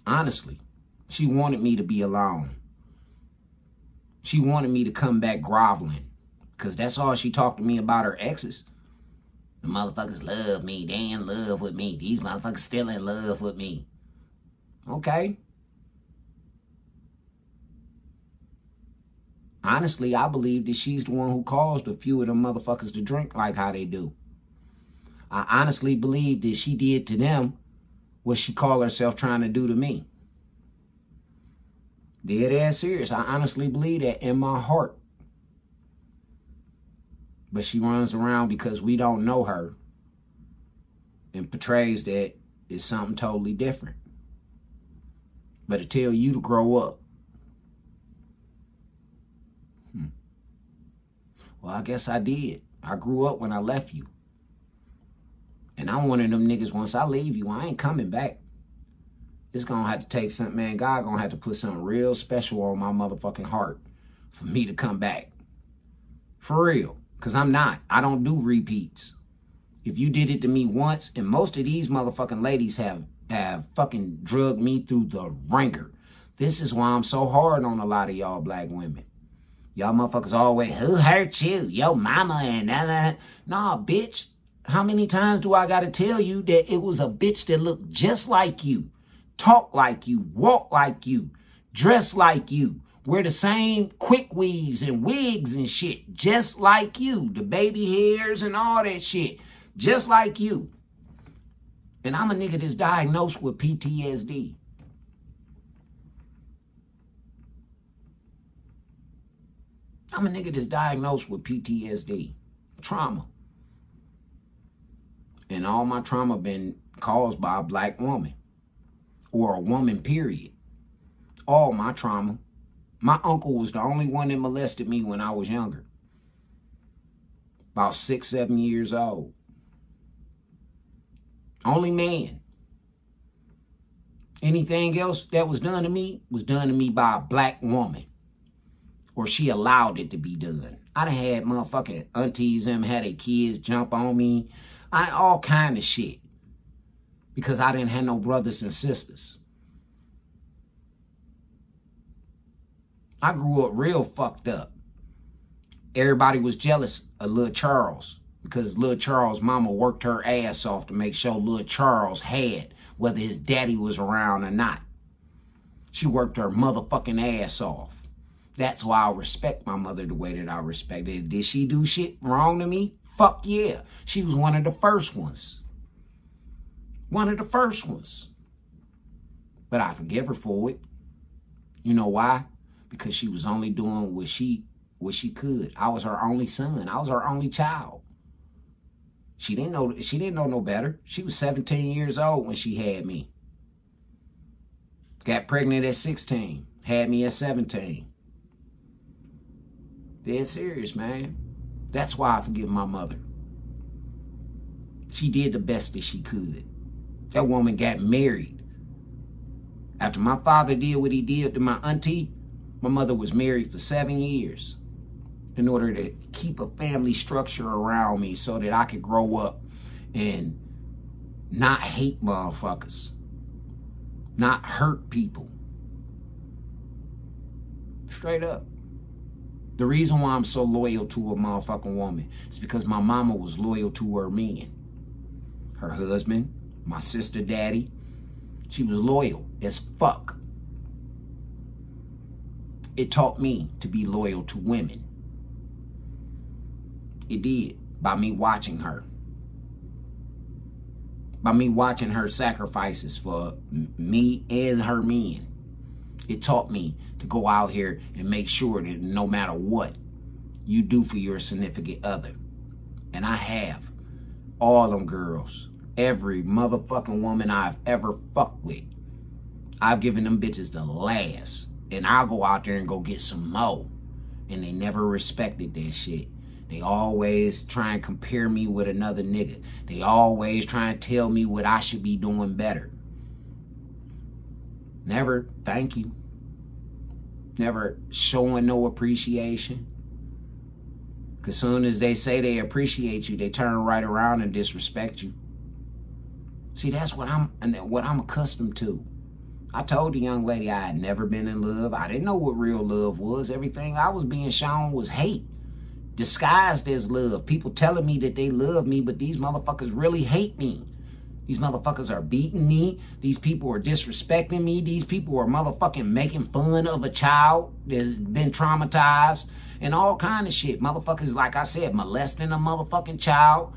Honestly. She wanted me to be alone. She wanted me to come back groveling. Because that's all she talked to me about her exes. The motherfuckers love me. They in love with me. These motherfuckers still in love with me. Okay. Honestly, I believe that she's the one who caused a few of them motherfuckers to drink like how they do. I honestly believe that she did to them what she called herself trying to do to me. Dead ass serious. I honestly believe that in my heart. But she runs around because we don't know her and portrays that it's something totally different. but to tell you to grow up. Well, I guess I did. I grew up when I left you. And I'm one of them niggas, once I leave you, I ain't coming back. It's going to have to take something, man. God going to have to put something real special on my motherfucking heart for me to come back. For real. Because I'm not. I don't do repeats. If you did it to me once, and most of these motherfucking ladies have fucking drugged me through the ringer. This is why I'm so hard on a lot of y'all black women. Y'all motherfuckers always, who hurt you? Your mama and that. Nah, bitch. How many times do I got to tell you that it was a bitch that looked just like you, talk like you, walk like you, dress like you, wear the same quick weaves and wigs and shit, just like you, the baby hairs and all that shit, just like you. And I'm a nigga that's diagnosed with PTSD. I'm a nigga that's diagnosed with PTSD, trauma. And all my trauma been caused by a black woman or a woman, period. All my trauma. My uncle was the only one that molested me when I was younger. About 6, 7 years old. Only man. Anything else that was done to me was done to me by a black woman. Or she allowed it to be done. I done had motherfucking aunties them had their kids jump on me. All kind of shit. Because I didn't have no brothers and sisters. I grew up real fucked up. Everybody was jealous of Lil Charles. Because Lil Charles' mama worked her ass off to make sure Lil Charles had, whether his daddy was around or not. She worked her motherfucking ass off. That's why I respect my mother the way that I respect her. Did she do shit wrong to me? Fuck yeah. She was one of the first ones. One of the first ones. But I forgive her for it. You know why? Because she was only doing what she could. I was her only son. I was her only child. She didn't know no better. She was 17 years old when she had me. Got pregnant at 16. Had me at 17. Dead serious, man. That's why I forgive my mother. She did the best that she could. That woman got married. After my father did what he did to my auntie, my mother was married for 7 years in order to keep a family structure around me so that I could grow up and not hate motherfuckers, not hurt people. Straight up. The reason why I'm so loyal to a motherfucking woman is because my mama was loyal to her men. Her husband, my sister daddy, she was loyal as fuck. It taught me to be loyal to women. It did, by me watching her. By me watching her sacrifices for me and her men. It taught me to go out here and make sure that no matter what you do for your significant other. And I have. All them girls. Every motherfucking woman I've ever fucked with. I've given them bitches the last. And I'll go out there and go get some more. And they never respected that shit. They always try and compare me with another nigga. They always try and tell me what I should be doing better. Never, thank you. Never showing no appreciation. Because soon as they say they appreciate you, they turn right around and disrespect you. See, that's what I'm accustomed to. I told the young lady I had never been in love. I didn't know what real love was. Everything I was being shown was hate, disguised as love. People telling me that they love me, but these motherfuckers really hate me. These motherfuckers are beating me. These people are disrespecting me. These people are motherfucking making fun of a child that's been traumatized and all kind of shit. Motherfuckers, like I said, molesting a motherfucking child.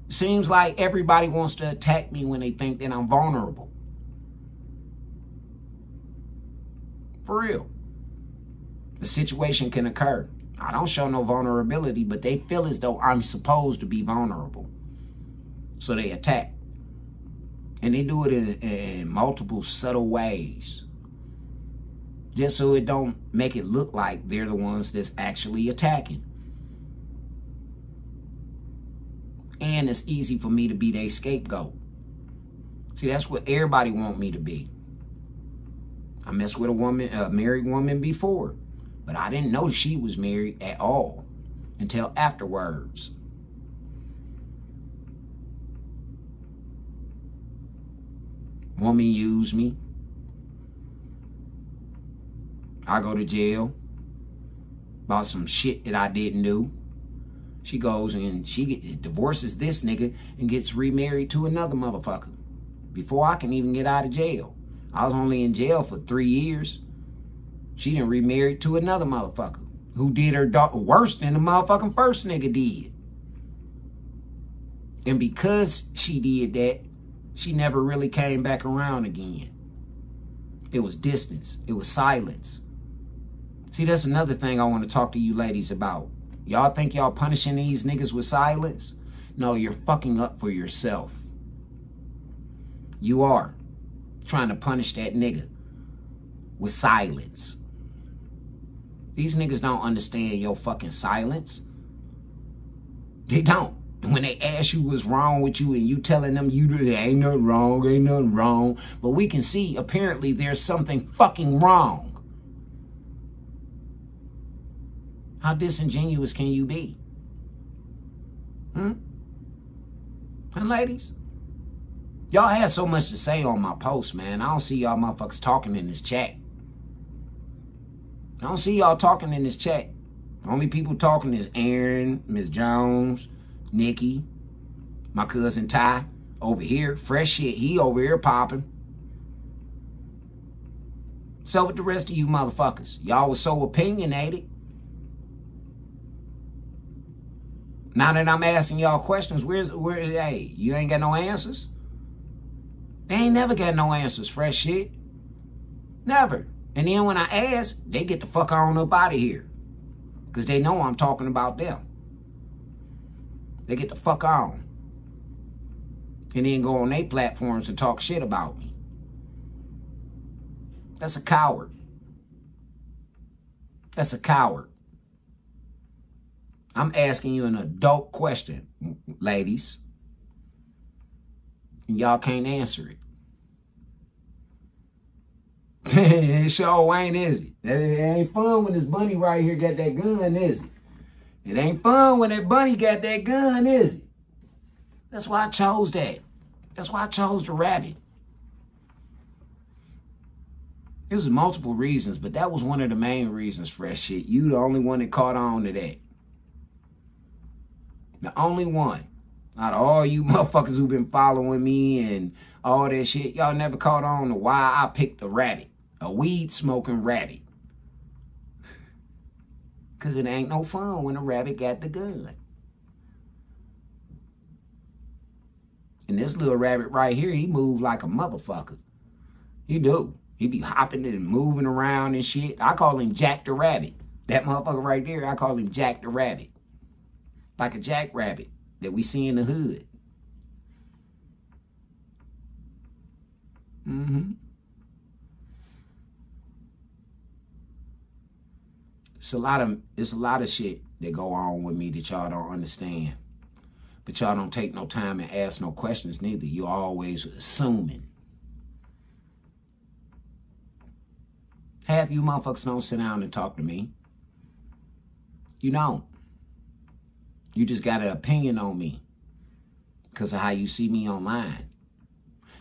Seems like everybody wants to attack me when they think that I'm vulnerable. For real. The situation can occur. I don't show no vulnerability, but they feel as though I'm supposed to be vulnerable. So they attack. And they do it in multiple subtle ways. Just so it don't make it look like they're the ones that's actually attacking. And it's easy for me to be their scapegoat. See, that's what everybody want me to be. I messed with a married woman before, but I didn't know she was married at all until afterwards. Woman used me. I go to jail about some shit that I didn't do. She goes and she divorces this nigga and gets remarried to another motherfucker before I can even get out of jail. I was only in jail for 3 years. She done remarried to another motherfucker who did her worse than the motherfucking first nigga did. And because she did that, she never really came back around again. It was distance. It was silence. See, that's another thing I want to talk to you ladies about. Y'all think y'all punishing these niggas with silence? No, you're fucking up for yourself. You are trying to punish that nigga with silence. These niggas don't understand your fucking silence. They don't. And when they ask you what's wrong with you and you telling them there ain't nothing wrong. But we can see apparently there's something fucking wrong. How disingenuous can you be? Huh, ladies? Y'all had so much to say on my post, man. I don't see y'all motherfuckers talking in this chat. I don't see y'all talking in this chat. Only people talking is Aaron, Miss Jones, Nikki, my cousin Ty over here. Fresh shit, he over here popping. So with the rest of you motherfuckers, y'all was so opinionated. Now that I'm asking y'all questions, hey, you ain't got no answers? They ain't never got no answers, fresh shit. Never. And then when I ask, they get the fuck on up out of here. Because they know I'm talking about them. They get the fuck on. And then go on their platforms and talk shit about me. That's a coward. That's a coward. I'm asking you an adult question, ladies. And y'all can't answer it. It sure ain't, is it? It ain't fun when this bunny right here got that gun, is it? It ain't fun when that bunny got that gun, is it? That's why I chose that. That's why I chose the rabbit. There was multiple reasons, but that was one of the main reasons, fresh shit. You the only one that caught on to that. The only one. Out of all you motherfuckers who've been following me and all that shit, y'all never caught on to why I picked a rabbit. A weed-smoking rabbit. Because it ain't no fun when a rabbit got the gun. And this little rabbit right here, he move like a motherfucker. He do. He be hopping and moving around and shit. I call him Jack the Rabbit. That motherfucker right there, I call him Jack the Rabbit. Like a jackrabbit that we see in the hood. It's a lot of shit that go on with me that y'all don't understand. But y'all don't take no time and ask no questions neither. You're always assuming. Half you motherfuckers don't sit down and talk to me. You don't. You just got an opinion on me because of how you see me online.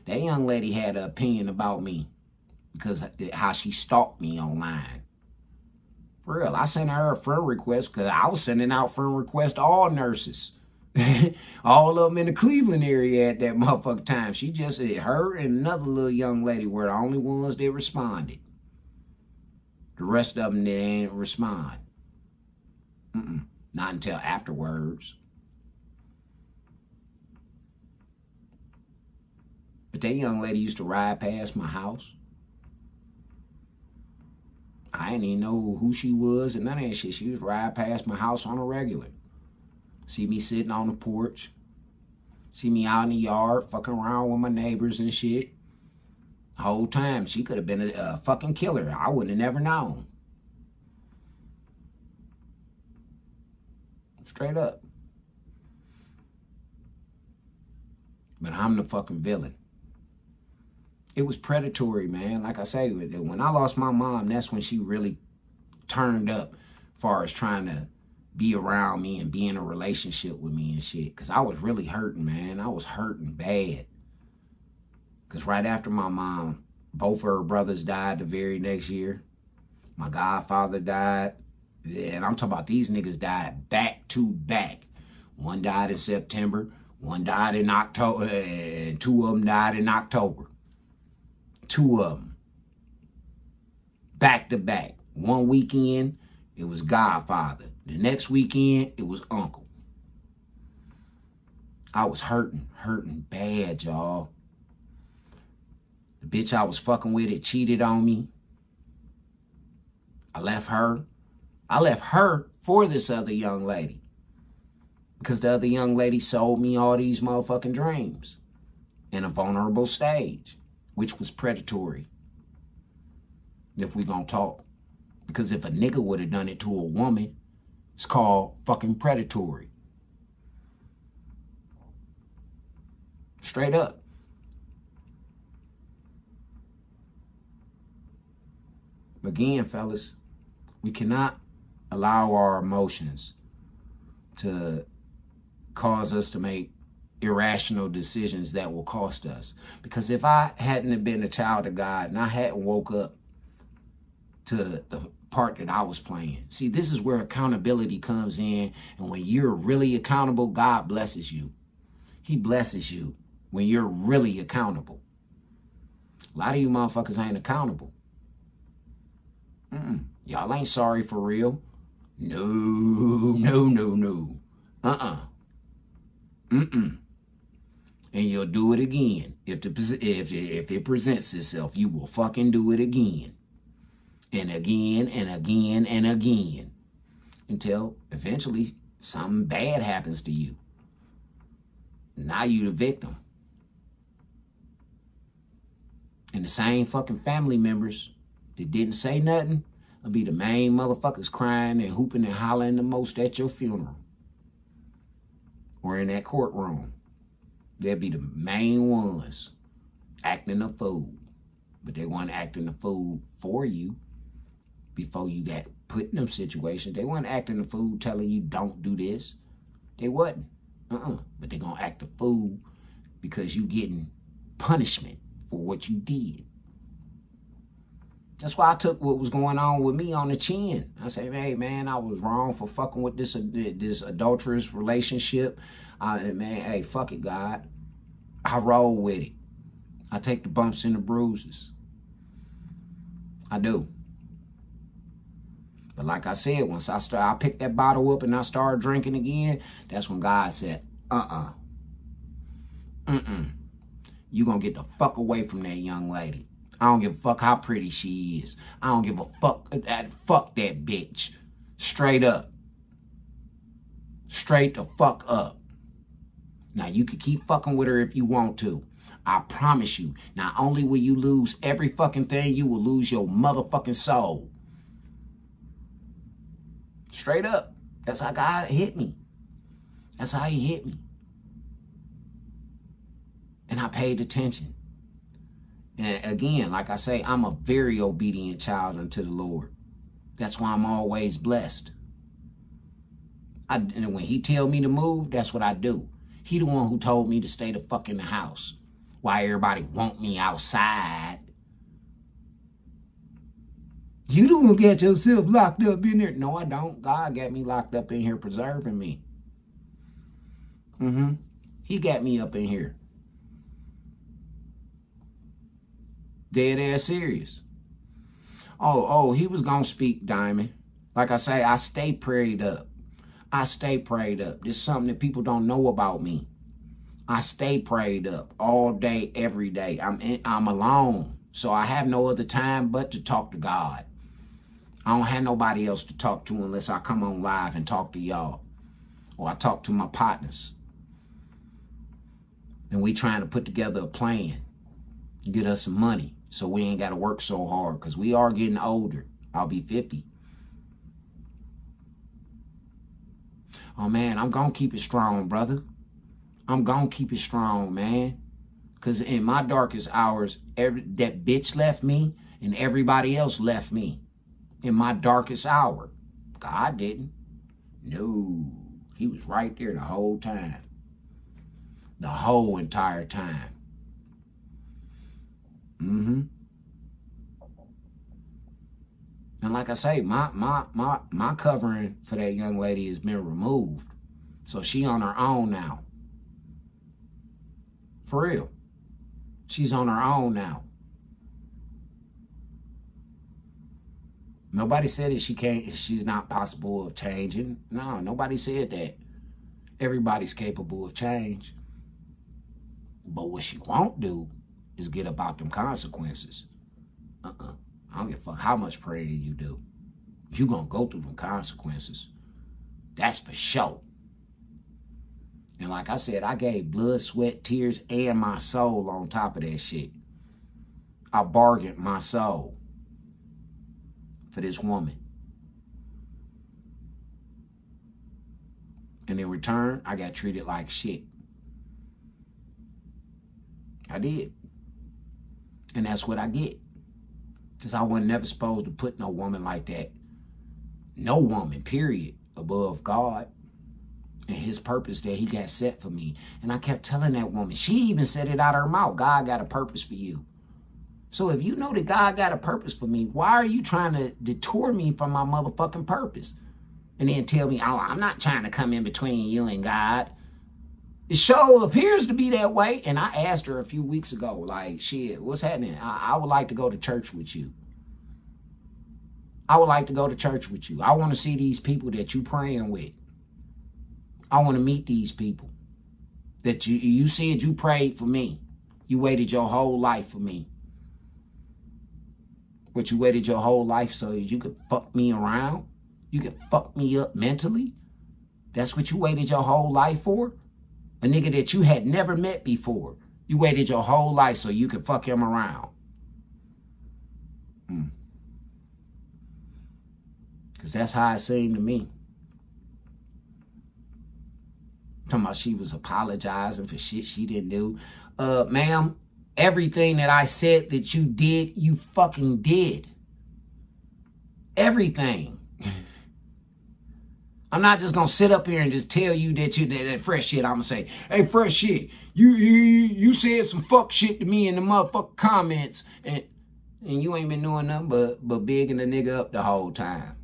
That young lady had an opinion about me because of how she stalked me online. For real, I sent her a friend request because I was sending out friend requests to all nurses. All of them in the Cleveland area at that motherfucking time. She just said her and another little young lady were the only ones that responded. The rest of them, they didn't respond. Not until afterwards. But that young lady used to ride past my house. I didn't even know who she was and none of that shit. She was ride past my house on a regular. See me sitting on the porch. See me out in the yard fucking around with my neighbors and shit. Whole time, she could have been a fucking killer. I wouldn't have never known. Straight up. But I'm the fucking villain. It was predatory, man. Like I say, when I lost my mom, that's when she really turned up as far as trying to be around me and be in a relationship with me and shit. Because I was really hurting, man. I was hurting bad. Because right after my mom, both of her brothers died the very next year. My godfather died. Yeah, and I'm talking about these niggas died back to back. One died in September. One died in October. And two of them died in October. Two of them. Back to back. One weekend, it was godfather. The next weekend, it was uncle. I was hurting bad, y'all. The bitch I was fucking with, it cheated on me. I left her for this other young lady. Because the other young lady sold me all these motherfucking dreams in a vulnerable stage, which was predatory. If we gonna talk. Because if a nigga would have done it to a woman, it's called fucking predatory. Straight up. Again, fellas, we cannot allow our emotions to cause us to make irrational decisions that will cost us. Because if I hadn't have been a child of God and I hadn't woke up to the part that I was playing. See, this is where accountability comes in. And when you're really accountable, God blesses you. He blesses you when you're really accountable. A lot of you motherfuckers ain't accountable. Y'all ain't sorry for real. No. And you'll do it again. If it presents itself, you will fucking do it again. And again and again and again. Until eventually something bad happens to you. Now you the victim. And the same fucking family members that didn't say nothing will be the main motherfuckers crying and hooping and hollering the most at your funeral. Or in that courtroom. They'll be the main ones acting a fool. But they weren't acting a fool for you before you got put in them situations. They weren't acting a fool telling you don't do this. They wasn't. But they gonna act a fool because you getting punishment for what you did. That's why I took what was going on with me on the chin. I said, hey, man, I was wrong for fucking with this adulterous relationship. Man, hey, fuck it, God. I roll with it. I take the bumps and the bruises. I do. But like I said, once I picked that bottle up and I started drinking again, that's when God said, you gonna get the fuck away from that young lady. I don't give a fuck how pretty she is. I don't give a fuck that bitch. Straight up. Straight the fuck up. Now, you can keep fucking with her if you want to. I promise you, not only will you lose every fucking thing, you will lose your motherfucking soul. Straight up. That's how God hit me. That's how he hit me. And I paid attention. And again, like I say, I'm a very obedient child unto the Lord. That's why I'm always blessed. And when he tell me to move, that's what I do. He the one who told me to stay the fuck in the house. Why everybody want me outside. You don't get yourself locked up in there. No, I don't. God got me locked up in here preserving me. He got me up in here. Dead ass serious. Oh, he was gonna speak, Diamond. Like I say, I stay prayed up. I stay prayed up. This is something that people don't know about me. I stay prayed up all day, every day. I'm alone, so I have no other time but to talk to God. I don't have nobody else to talk to unless I come on live and talk to y'all. Or I talk to my partners. And we trying to put together a plan. Get us some money. So we ain't got to work so hard because we are getting older. I'll be 50. Oh, man, I'm going to keep it strong, brother. I'm going to keep it strong, man. Because in my darkest hours, that bitch left me and everybody else left me. In my darkest hour. God didn't. No. He was right there the whole time. The whole entire time. And like I say, my covering for that young lady has been removed. So she on her own now. For real. She's on her own now. Nobody said that she's not possible of changing. No, nobody said that. Everybody's capable of change. But what she won't do is get about them consequences. I don't give a fuck how much praying you do. You gonna go through them consequences. That's for sure. And like I said, I gave blood, sweat, tears, and my soul on top of that shit. I bargained my soul for this woman. And in return, I got treated like shit. I did. And that's what I get. Because I wasn't never supposed to put no woman like that. No woman, period, above God and his purpose that he got set for me. And I kept telling that woman, she even said it out of her mouth, God got a purpose for you. So if you know that God got a purpose for me, why are you trying to detour me from my motherfucking purpose? And then tell me, oh, I'm not trying to come in between you and God. It sure appears to be that way. And I asked her a few weeks ago, like, shit, what's happening? I would like to go to church with you. I would like to go to church with you. I want to see these people that you praying with. I want to meet these people. That you said you prayed for me. You waited your whole life for me. But you waited your whole life so you could fuck me around? You could fuck me up mentally? That's what you waited your whole life for? A nigga that you had never met before. You waited your whole life so you could fuck him around. Because that's how it seemed to me. Talking about she was apologizing for shit she didn't do. Ma'am, everything that I said that you did, you fucking did. Everything. I'm not just gonna sit up here and just tell you that fresh shit. I'm gonna say, hey, fresh shit, you said some fuck shit to me in the motherfucking comments, and you ain't been doing nothing but bigging the nigga up the whole time.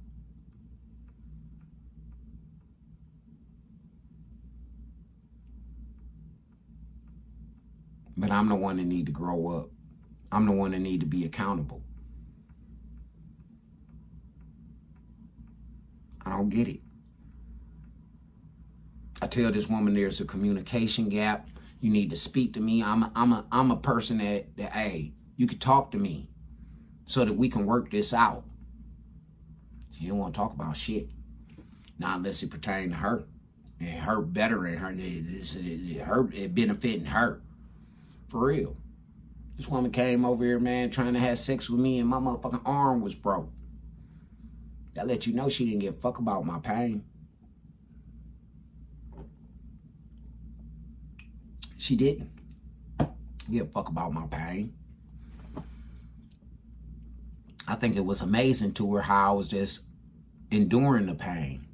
But I'm the one that need to grow up. I'm the one that need to be accountable. I don't get it. I tell this woman there's a communication gap. You need to speak to me. I'm a person that hey, you could talk to me so that we can work this out. She don't want to talk about shit. Not unless it pertains to her. And her bettering her, it benefiting her. For real. This woman came over here, man, trying to have sex with me and my motherfucking arm was broke. That let you know she didn't give a fuck about my pain. She didn't give a fuck about my pain. I think it was amazing to her how I was just enduring the pain.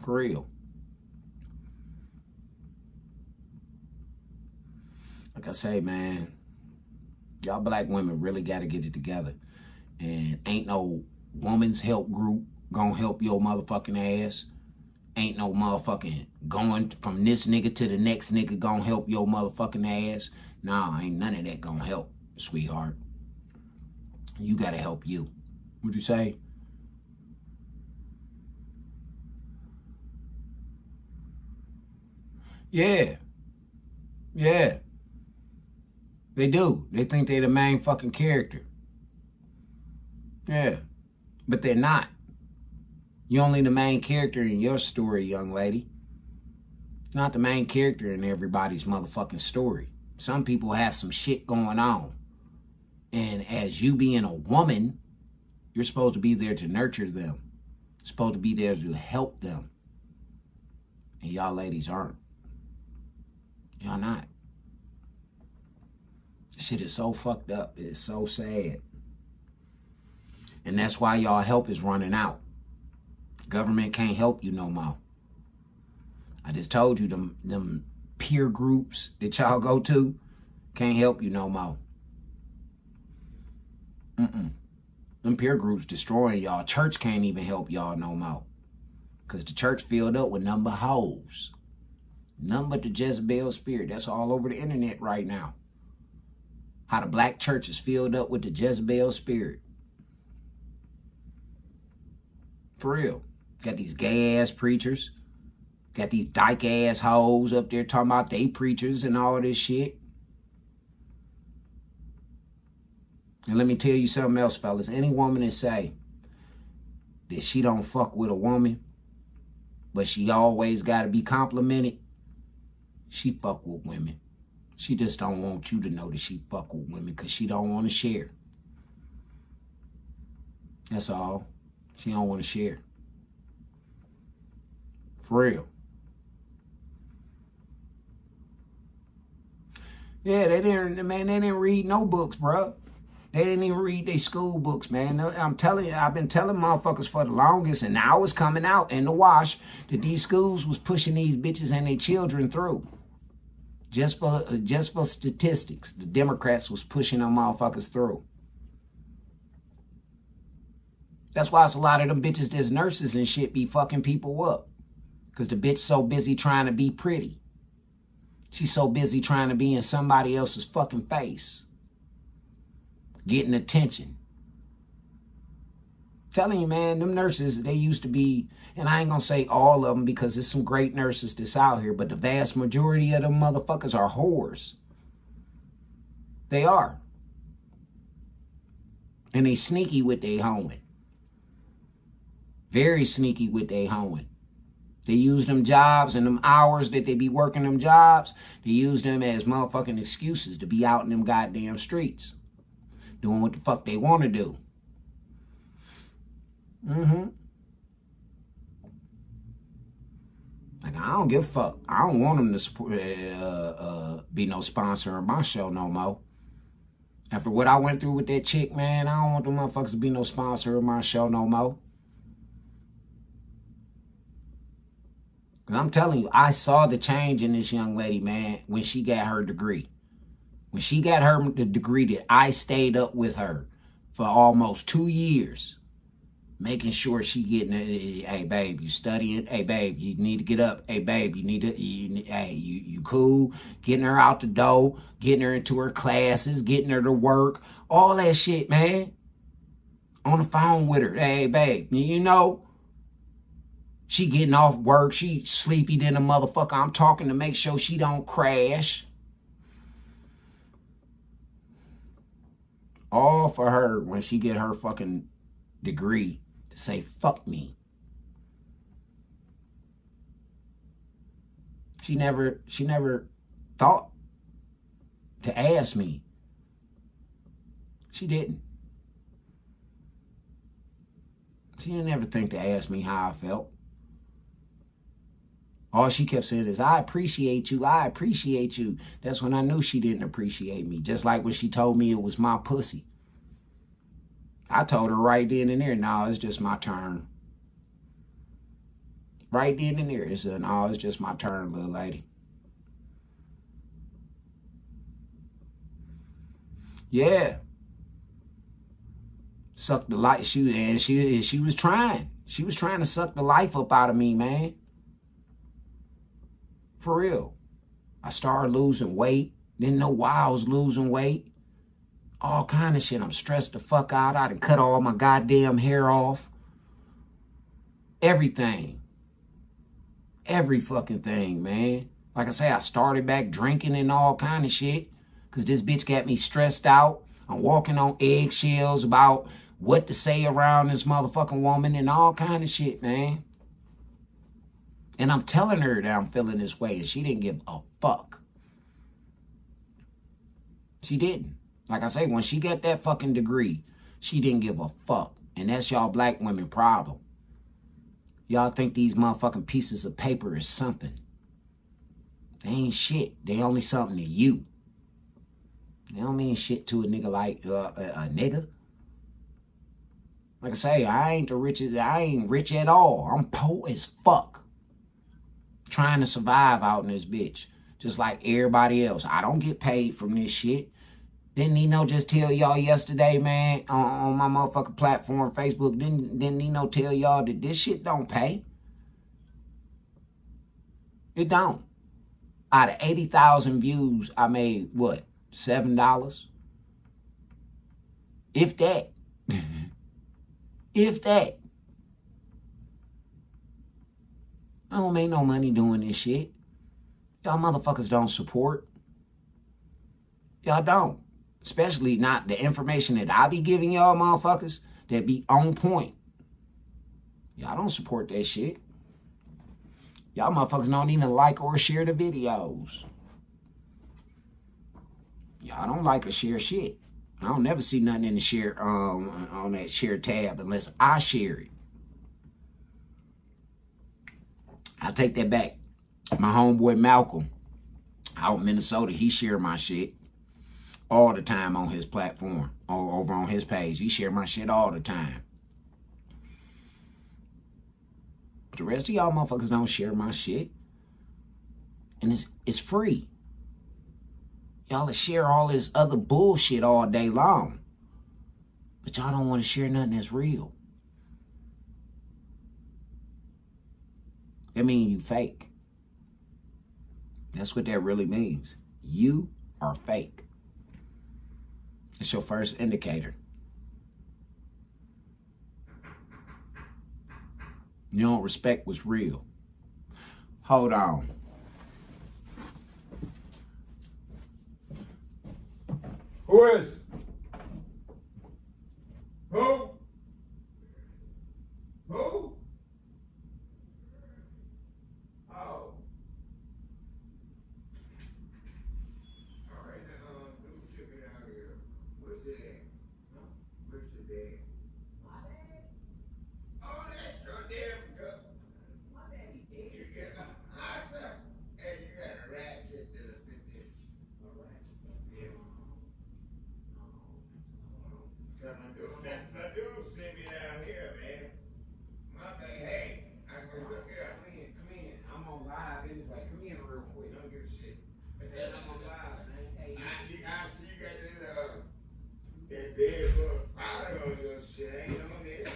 For real. Like I say, man, y'all black women really got to get it together. And ain't no woman's help group gonna help your motherfucking ass. Ain't no motherfucking going from this nigga to the next nigga gonna help your motherfucking ass. Nah, ain't none of that gonna help, sweetheart. You gotta help you. What'd you say? Yeah. Yeah. They do. They think they're the main fucking character. Yeah. But they're not. You're only the main character in your story, young lady. Not the main character in everybody's motherfucking story. Some people have some shit going on. And as you being a woman, you're supposed to be there to nurture them. You're supposed to be there to help them. And y'all ladies aren't. Y'all not. Shit is so fucked up. It is so sad. And that's why y'all help is running out. Government can't help you no more. I just told you them peer groups that y'all go to can't help you no more. Them peer groups destroying y'all. Church can't even help y'all no more. Because the church filled up with nothing but hoes. Nothing but the Jezebel spirit. That's all over the internet right now. How the black church is filled up with the Jezebel spirit. For real. Got these gay ass preachers. Got these dyke ass hoes up there talking about they preachers and all this shit. And let me tell you something else, fellas. Any woman that say that she don't fuck with a woman, but she always got to be complimented, she fuck with women. She just don't want you to know that she fuck with women because she don't want to share. That's all. She don't want to share. For real. Yeah, they didn't read no books, bro. They didn't even read their school books, man. I'm telling you, I've been telling motherfuckers for the longest, and now it's coming out in the wash that these schools was pushing these bitches and their children through. Just for statistics, the Democrats was pushing them motherfuckers through. That's why it's a lot of them bitches that's nurses and shit be fucking people up. Because the bitch so busy trying to be pretty. She's so busy trying to be in somebody else's fucking face. Getting attention. Telling you, man, them nurses, they used to be, and I ain't gonna say all of them because there's some great nurses that's out here, but the vast majority of them motherfuckers are whores. They are. And they sneaky with their hoeing. Very sneaky with their hoeing. They use them jobs and them hours that they be working them jobs, they use them as motherfucking excuses to be out in them goddamn streets. Doing what the fuck they want to do. Like, I don't give a fuck. I don't want them to be no sponsor of my show no more. After what I went through with that chick, man, I don't want them motherfuckers to be no sponsor of my show no more. Because I'm telling you, I saw the change in this young lady, man, when she got her degree. When she got her the degree that I stayed up with her for almost 2 years, making sure she getting it. Hey, babe, you studying? Hey, babe, you need to get up. Hey, babe, you need to, you cool? Getting her out the door, getting her into her classes, getting her to work, all that shit, man. On the phone with her. Hey, babe, you know, she getting off work. She sleepy than a motherfucker. I'm talking to make sure she don't crash. All for her when she get her fucking degree to say, fuck me. She never thought to ask me. She didn't. She didn't ever think to ask me how I felt. All she kept saying is, I appreciate you. I appreciate you. That's when I knew she didn't appreciate me. Just like when she told me it was my pussy. I told her right then and there, no, it's just my turn. Right then and there, it's no, it's just my turn, little lady. Yeah. Suck the life. She was trying. She was trying to suck the life up out of me, man. For real. I started losing weight. Didn't know why I was losing weight. All kind of shit. I'm stressed the fuck out. I done cut all my goddamn hair off. Everything. Every fucking thing, man. Like I say, I started back drinking and all kind of shit. Because this bitch got me stressed out. I'm walking on eggshells about what to say around this motherfucking woman and all kind of shit, man. And I'm telling her that I'm feeling this way, and she didn't give a fuck. She didn't. Like I say, when she got that fucking degree, she didn't give a fuck. And that's y'all black women problem. Y'all think these motherfucking pieces of paper is something. They ain't shit. They only something to you. They don't mean shit to a nigga like a nigga. Like I say, I ain't rich at all. I'm poor as fuck. Trying to survive out in this bitch. Just like everybody else. I don't get paid from this shit. Didn't Nino just tell y'all yesterday, man, on my motherfucking platform, Facebook, didn't Nino tell y'all that this shit don't pay? It don't. Out of 80,000 views, I made, what, $7? If that. If that. I don't make no money doing this shit. Y'all motherfuckers don't support. Y'all don't. Especially not the information that I be giving y'all motherfuckers that be on point. Y'all don't support that shit. Y'all motherfuckers don't even like or share the videos. Y'all don't like or share shit. I don't never see nothing in the share on that share tab unless I share it. I take that back. My homeboy Malcolm out in Minnesota, he shared my shit all the time on his platform or over on his page. He shared my shit all the time. But the rest of y'all motherfuckers don't share my shit. And it's free. Y'all will share all this other bullshit all day long. But y'all don't want to share nothing that's real. That means you fake. That's what that really means. You are fake. It's your first indicator. You don't respect what's real. Hold on. Who is? Who? Who? Oh. All right, now, let me check it out here. What's it at? Huh? What's it at? My dad? Oh, that's your damn cup. My daddy dead. You get a hot and you got a ratchet that'll fit this. A ratchet? Yeah. My dude sent me down here, man. My bad. Hey, I can look here. Come in. I'm on live anyway. Come in real quick. Don't give a shit. I'm on live, man. Hey, I see you got that bed for fire on your shit. I ain't on that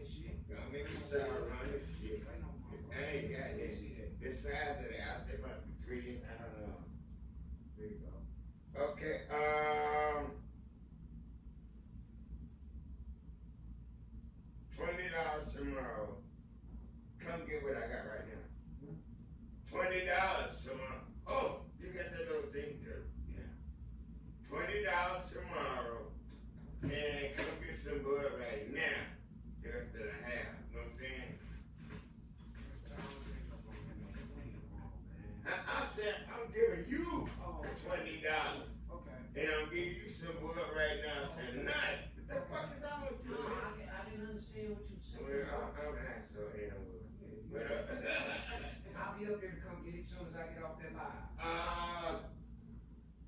shit. Don't make me sound around this shit. I ain't got that shit. This size of that, I think might be 3 inches. I don't know. There you go. Okay, $20 tomorrow. Come get what I got right now. $20 tomorrow. Oh, you got that little thing there. Yeah. $20 tomorrow. And come get some bud right now. The rest that I have. You know what I'm saying? I'm saying I'm giving you $20. Okay. And I'm giving you some bud right now tonight. What the fuck is wrong with you? I didn't understand what you said. Well, I'm not so animal. But, I'll be up there to come get it as soon as I get off that live.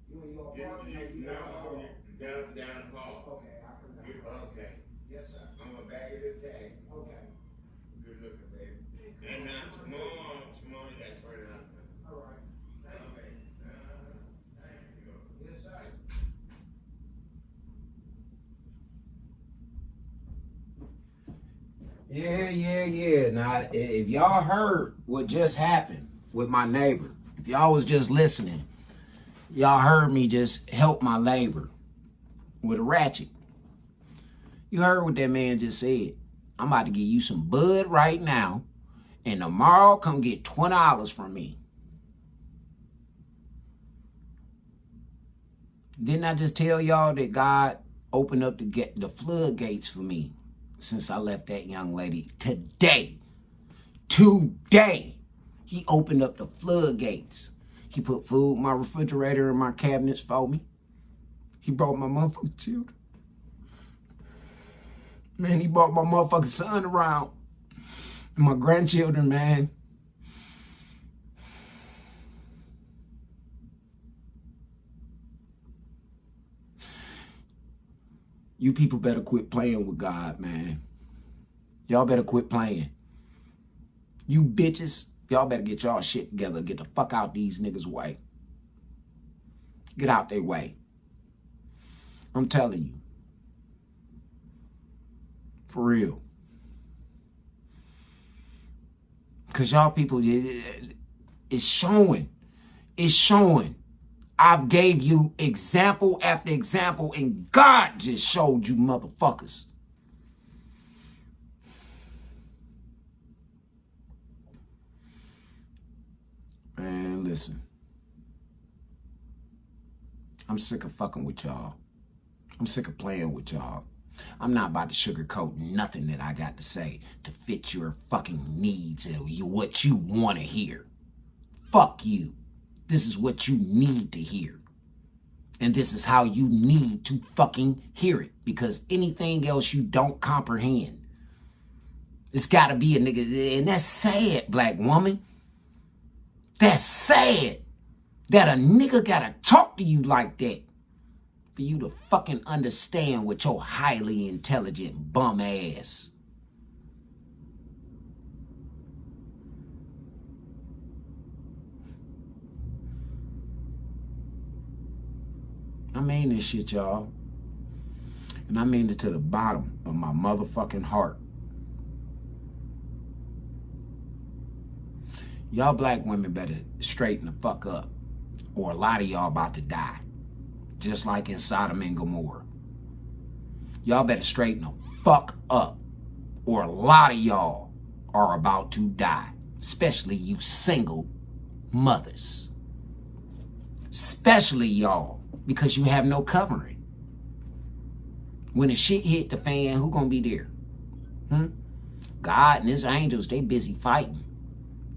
You in your apartment? No, down the hall. Okay, I'll come down. Okay. Yes, sir. I'm gonna bag it the tag. Okay. Good looking, baby. And now tomorrow you got $20. All right. Thank you. Yes, sir. Yeah. Now, if y'all heard what just happened with my neighbor, if y'all was just listening, y'all heard me just help my neighbor with a ratchet. You heard what that man just said. I'm about to give you some bud right now, and tomorrow come get $20 from me. Didn't I just tell y'all that God opened up the floodgates for me since I left that young lady today? Today, he opened up the floodgates. He put food in my refrigerator and my cabinets for me. He brought my motherfucking children. Man, he brought my motherfucking son around. And my grandchildren, man. You people better quit playing with God, man. Y'all better quit playing. You bitches, y'all better get y'all shit together. Get the fuck out these niggas' way. Get out their way. I'm telling you. For real. Because y'all people, it's showing. It's showing. I've gave you example after example, and God just showed you motherfuckers. Man, listen. I'm sick of fucking with y'all. I'm sick of playing with y'all. I'm not about to sugarcoat nothing that I got to say to fit your fucking needs or what you want to hear. Fuck you. This is what you need to hear. And this is how you need to fucking hear it. Because anything else you don't comprehend. It's got to be a nigga. And that's sad, black woman. That's sad that a nigga got to talk to you like that. For you to fucking understand with your highly intelligent bum ass. I mean this shit, y'all. And I mean it to the bottom of my motherfucking heart. Y'all black women better straighten the fuck up. Or a lot of y'all about to die. Just like in Sodom and Gomorrah. Y'all better straighten the fuck up. Or a lot of y'all are about to die. Especially you single mothers. Especially y'all. Because you have no covering. When the shit hit the fan, who gonna be there? God and his angels, they busy fighting.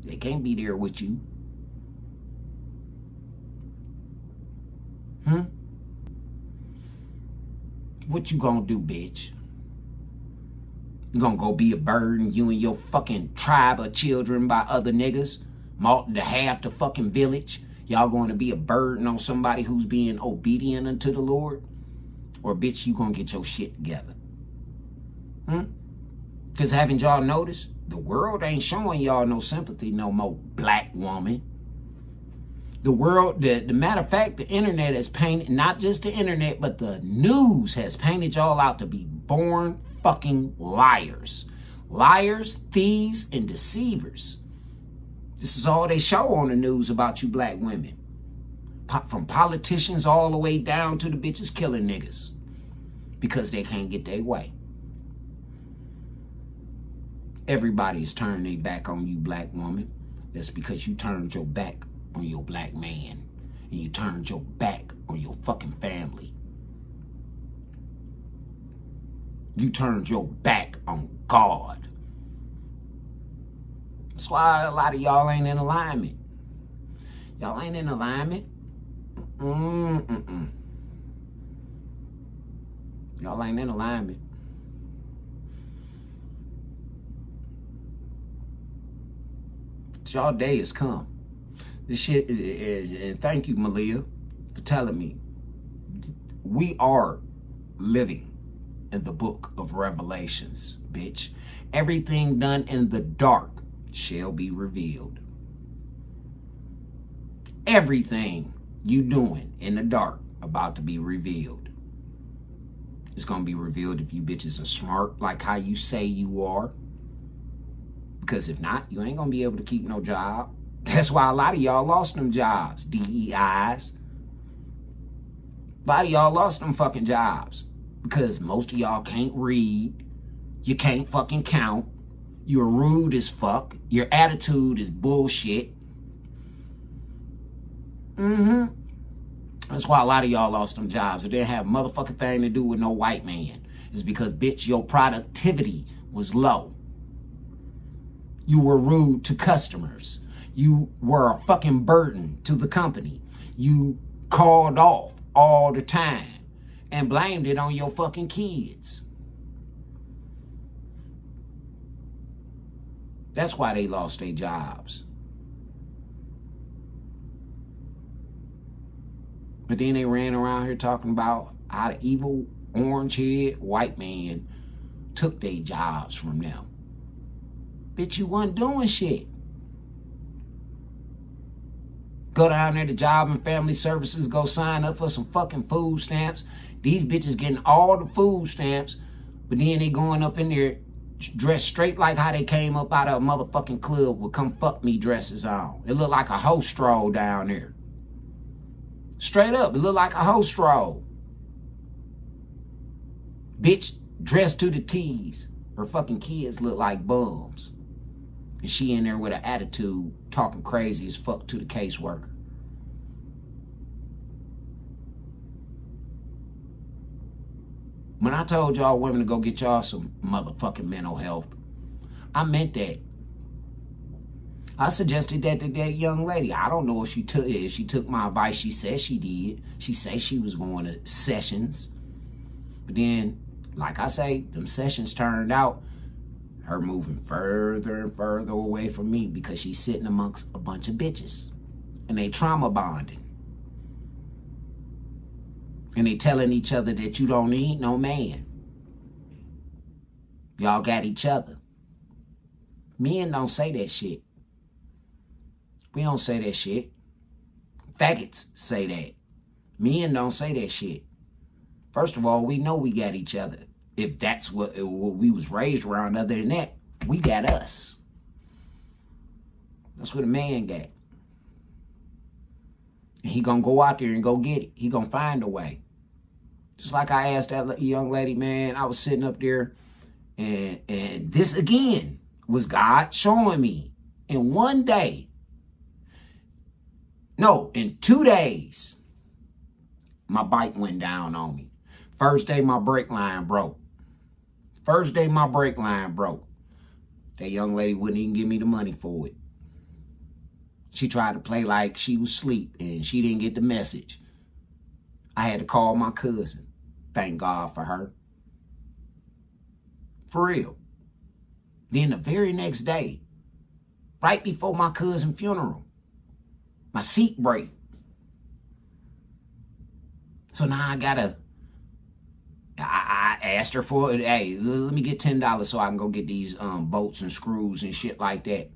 They can't be there with you. What you gonna do, bitch? You gonna go be a burden, you and your fucking tribe of children by other niggas? To half the fucking village? Y'all going to be a burden on somebody who's being obedient unto the Lord? Or bitch, you gonna get your shit together? Because haven't y'all noticed? The world ain't showing y'all no sympathy no more, black woman. The world, the matter of fact, the internet has painted, not just the internet, but the news has painted y'all out to be born fucking liars. Liars, thieves, and deceivers. This is all they show on the news about you black women. From politicians all the way down to the bitches killing niggas. Because they can't get their way. Everybody's turned their back on you, black woman. That's because you turned your back on your black man. And you turned your back on your fucking family. You turned your back on God. That's why a lot of y'all ain't in alignment. Y'all ain't in alignment. Y'all ain't in alignment. Y'all day has come. This shit is, and thank you, Malia, for telling me. We are living in the book of Revelations, bitch. Everything done in the dark shall be revealed. Everything you doing in the dark about to be revealed. It's gonna be revealed if you bitches are smart like how you say you are. Because if not, you ain't gonna be able to keep no job. That's why a lot of y'all lost them jobs, DEIs. A lot of y'all lost them fucking jobs. Because most of y'all can't read. You can't fucking count. You're rude as fuck. Your attitude is bullshit. That's why a lot of y'all lost them jobs. It didn't have a motherfucking thing to do with no white man. It's because, bitch, your productivity was low. You were rude to customers. You were a fucking burden to the company. You called off all the time. and blamed it on your fucking kids. That's why they lost their jobs. But then they ran around here talking about how the evil orange-haired white man took their jobs from them. Bitch, you wasn't doing shit. Go down there to Job and Family Services, go sign up for some fucking food stamps. These bitches getting all the food stamps, but then they going up in there dressed straight like how they came up out of a motherfucking club with come fuck me dresses on. It looked like a hoe stroll down there. Straight up, it looked like a hoe stroll. Bitch dressed to the T's. Her fucking kids look like bums. And she in there with an attitude talking crazy as fuck to the caseworker. When I told y'all women to go get y'all some motherfucking mental health, I meant that. I suggested that to that young lady. I don't know if she took my advice. She said she did. She said she was going to sessions. But then, like I say, them sessions turned out her moving further and further away from me because she's sitting amongst a bunch of bitches. And they trauma bonding. And they telling each other that you don't need no man. Y'all got each other. Men don't say that shit. We don't say that shit. Faggots say that. Men don't say that shit. First of all, we know we got each other. If that's what we was raised around, other than that, we got us. That's what a man got. And he gonna go out there and go get it. He gonna find a way. Just like I asked that young lady, man, I was sitting up there, and this again was God showing me in one day. No, in 2 days, my bike went down on me. First day, my brake line broke. That young lady wouldn't even give me the money for it. She tried to play like she was asleep and she didn't get the message. I had to call my cousin. Thank God for her. For real. Then the very next day, right before my cousin's funeral, my seat break. So now I asked her for it. Hey, let me get $10 so I can go get these bolts and screws and shit like that.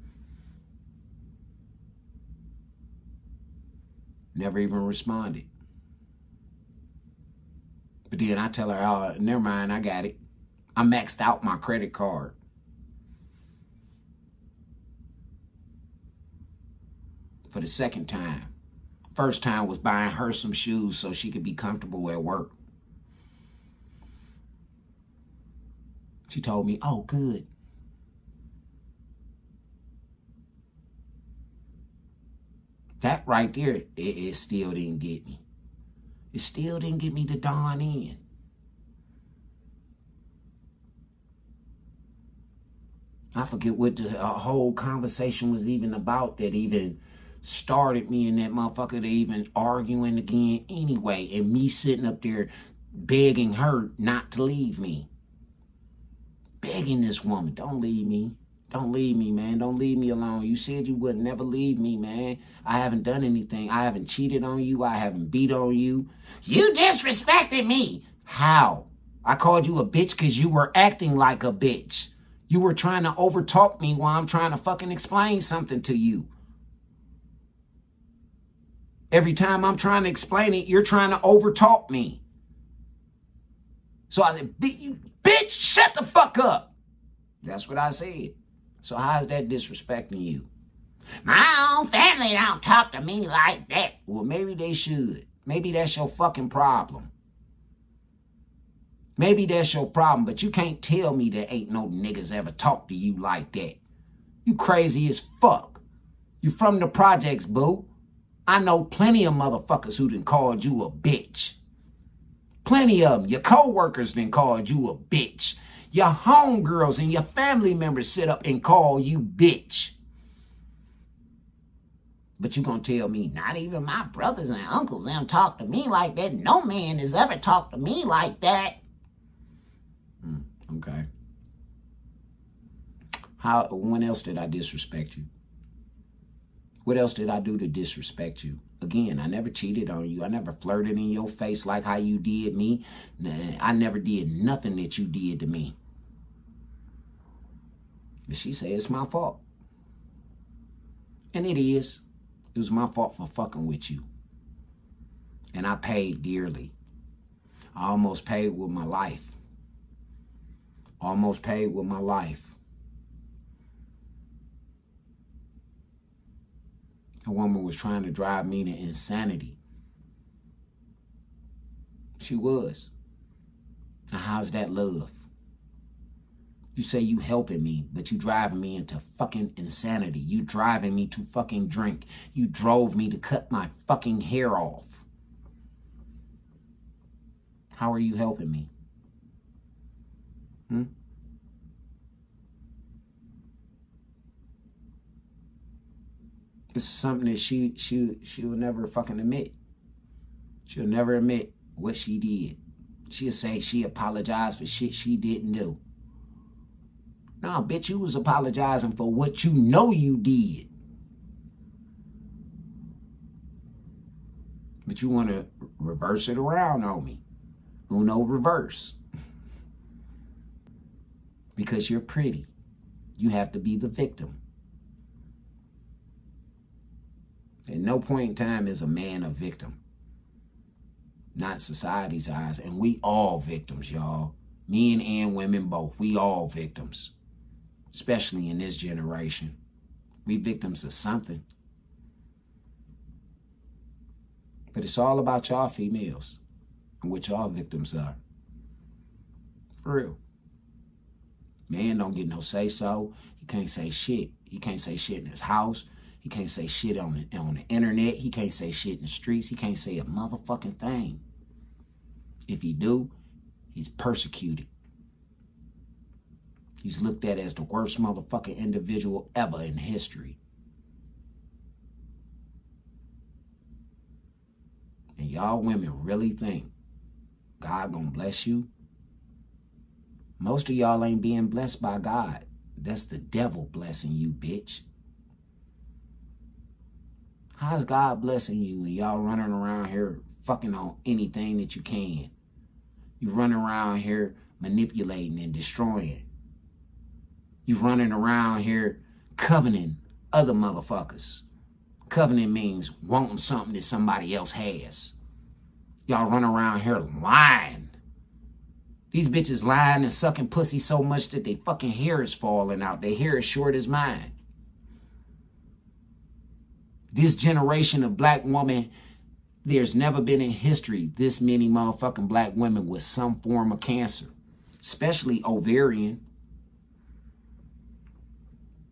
Never even responded. But then I tell her, oh, never mind, I got it. I maxed out my credit card. For the second time. First time was buying her some shoes so she could be comfortable at work. She told me, oh, good. That right there, it still didn't get me. It still didn't get me to dawn in. I forget what the whole conversation was even about that even started me and that motherfucker to even arguing again anyway. And me sitting up there begging her not to leave me. Begging this woman, don't leave me. Don't leave me, man. Don't leave me alone. You said you would never leave me, man. I haven't done anything. I haven't cheated on you. I haven't beat on you. You disrespected me. How? I called you a bitch because you were acting like a bitch. You were trying to overtalk me while I'm trying to fucking explain something to you. Every time I'm trying to explain it, you're trying to overtalk me. So I said, bitch, shut the fuck up. That's what I said. So how is that disrespecting you? My own family don't talk to me like that. Well, maybe they should. Maybe that's your fucking problem. Maybe that's your problem, but you can't tell me that ain't no niggas ever talk to you like that. You crazy as fuck. You from the projects, boo. I know plenty of motherfuckers who done called you a bitch. Plenty of them. Your co-workers done called you a bitch. Your homegirls and your family members sit up and call you bitch. But you gonna tell me, not even my brothers and uncles them talk to me like that. No man has ever talked to me like that. Okay. When else did I disrespect you? What else did I do to disrespect you? Again, I never cheated on you. I never flirted in your face like how you did me. I never did nothing that you did to me. But she said it's my fault. And it is. It was my fault for fucking with you. And I paid dearly. I almost paid with my life. Almost paid with my life. A woman was trying to drive me to insanity. She was. Now how's that love? You say you helping me, but you driving me into fucking insanity. You driving me to fucking drink. You drove me to cut my fucking hair off. How are you helping me? This is something that she'll never fucking admit. She'll never admit what she did. She'll say she apologized for shit she didn't do. Nah, bitch, you was apologizing for what you know you did. But you want to reverse it around on me. Uno reverse. Because you're pretty. You have to be the victim. At no point in time is a man a victim. Not society's eyes. And we all victims, y'all. Men and women both. We all victims. Especially in this generation. We victims of something. But it's all about y'all females. And what y'all victims are. For real. Man don't get no say-so. He can't say shit. He can't say shit in his house. He can't say shit on the internet. He can't say shit in the streets. He can't say a motherfucking thing. If he do, he's persecuted. He's looked at as the worst motherfucking individual ever in history. And y'all women really think God gonna bless you? Most of y'all ain't being blessed by God. That's the devil blessing you, bitch. How's God blessing you and y'all running around here fucking on anything that you can? You running around here manipulating and destroying. You running around here covenanting other motherfuckers. Covenant means wanting something that somebody else has. Y'all run around here lying. These bitches lying and sucking pussy so much that they fucking hair is falling out. Their hair is short as mine. This generation of black woman, there's never been in history this many motherfucking black women with some form of cancer, especially ovarian.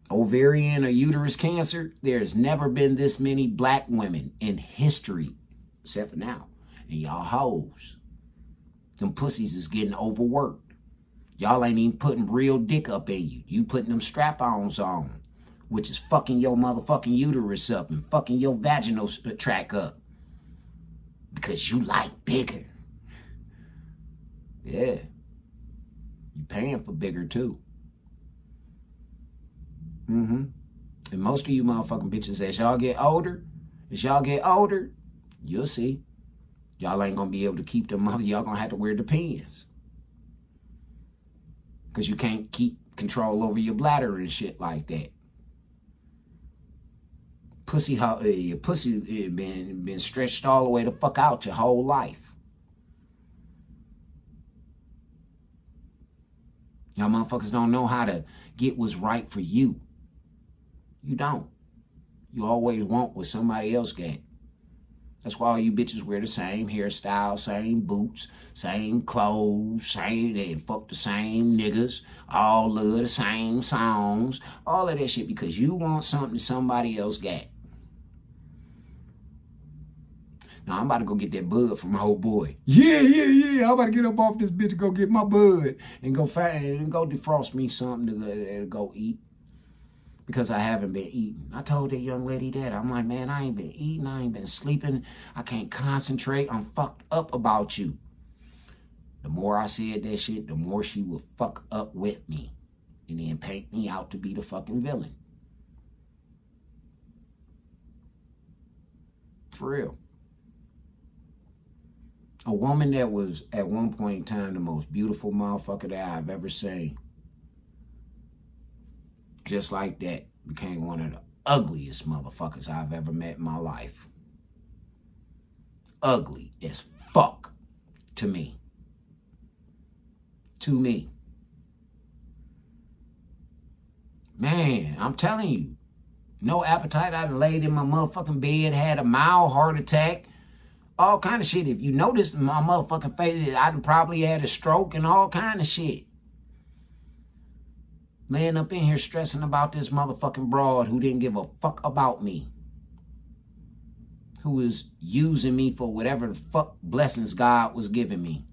Ovarian or uterus cancer, there's never been this many black women in history, except for now. And y'all hoes. Them pussies is getting overworked. Y'all ain't even putting real dick up in you. You putting them strap-ons on, which is fucking your motherfucking uterus up and fucking your vaginal tract up. Because you like bigger. Yeah. You paying for bigger too. And most of you motherfucking bitches, as y'all get older, you'll see. Y'all ain't gonna be able to keep them up. Y'all gonna have to wear Depends. Because you can't keep control over your bladder and shit like that. Your pussy been stretched all the way the fuck out your whole life. Y'all motherfuckers don't know how to get what's right for you. You don't. You always want what somebody else got. That's why all you bitches wear the same hairstyle, same boots, same clothes, they fuck the same niggas, all love the same songs, all of that shit because you want something somebody else got. Now, I'm about to go get that bud from my old boy. Yeah. I'm about to get up off this bitch and go get my bud and go defrost me something to go eat. because I haven't been eating. I told that young lady that. I'm like, man, I ain't been eating. I ain't been sleeping. I can't concentrate. I'm fucked up about you. The more I said that shit, the more she would fuck up with me and then paint me out to be the fucking villain. For real. A woman that was at one point in time the most beautiful motherfucker that I've ever seen, just like that, became one of the ugliest motherfuckers I've ever met in my life. Ugly as fuck to me. To me. Man, I'm telling you, no appetite. I done laid in my motherfucking bed, had a mild heart attack, all kind of shit. If you notice my motherfucking face, I done probably had a stroke and all kind of shit. Laying up in here stressing about this motherfucking broad who didn't give a fuck about me. Who was using me for whatever the fuck blessings God was giving me.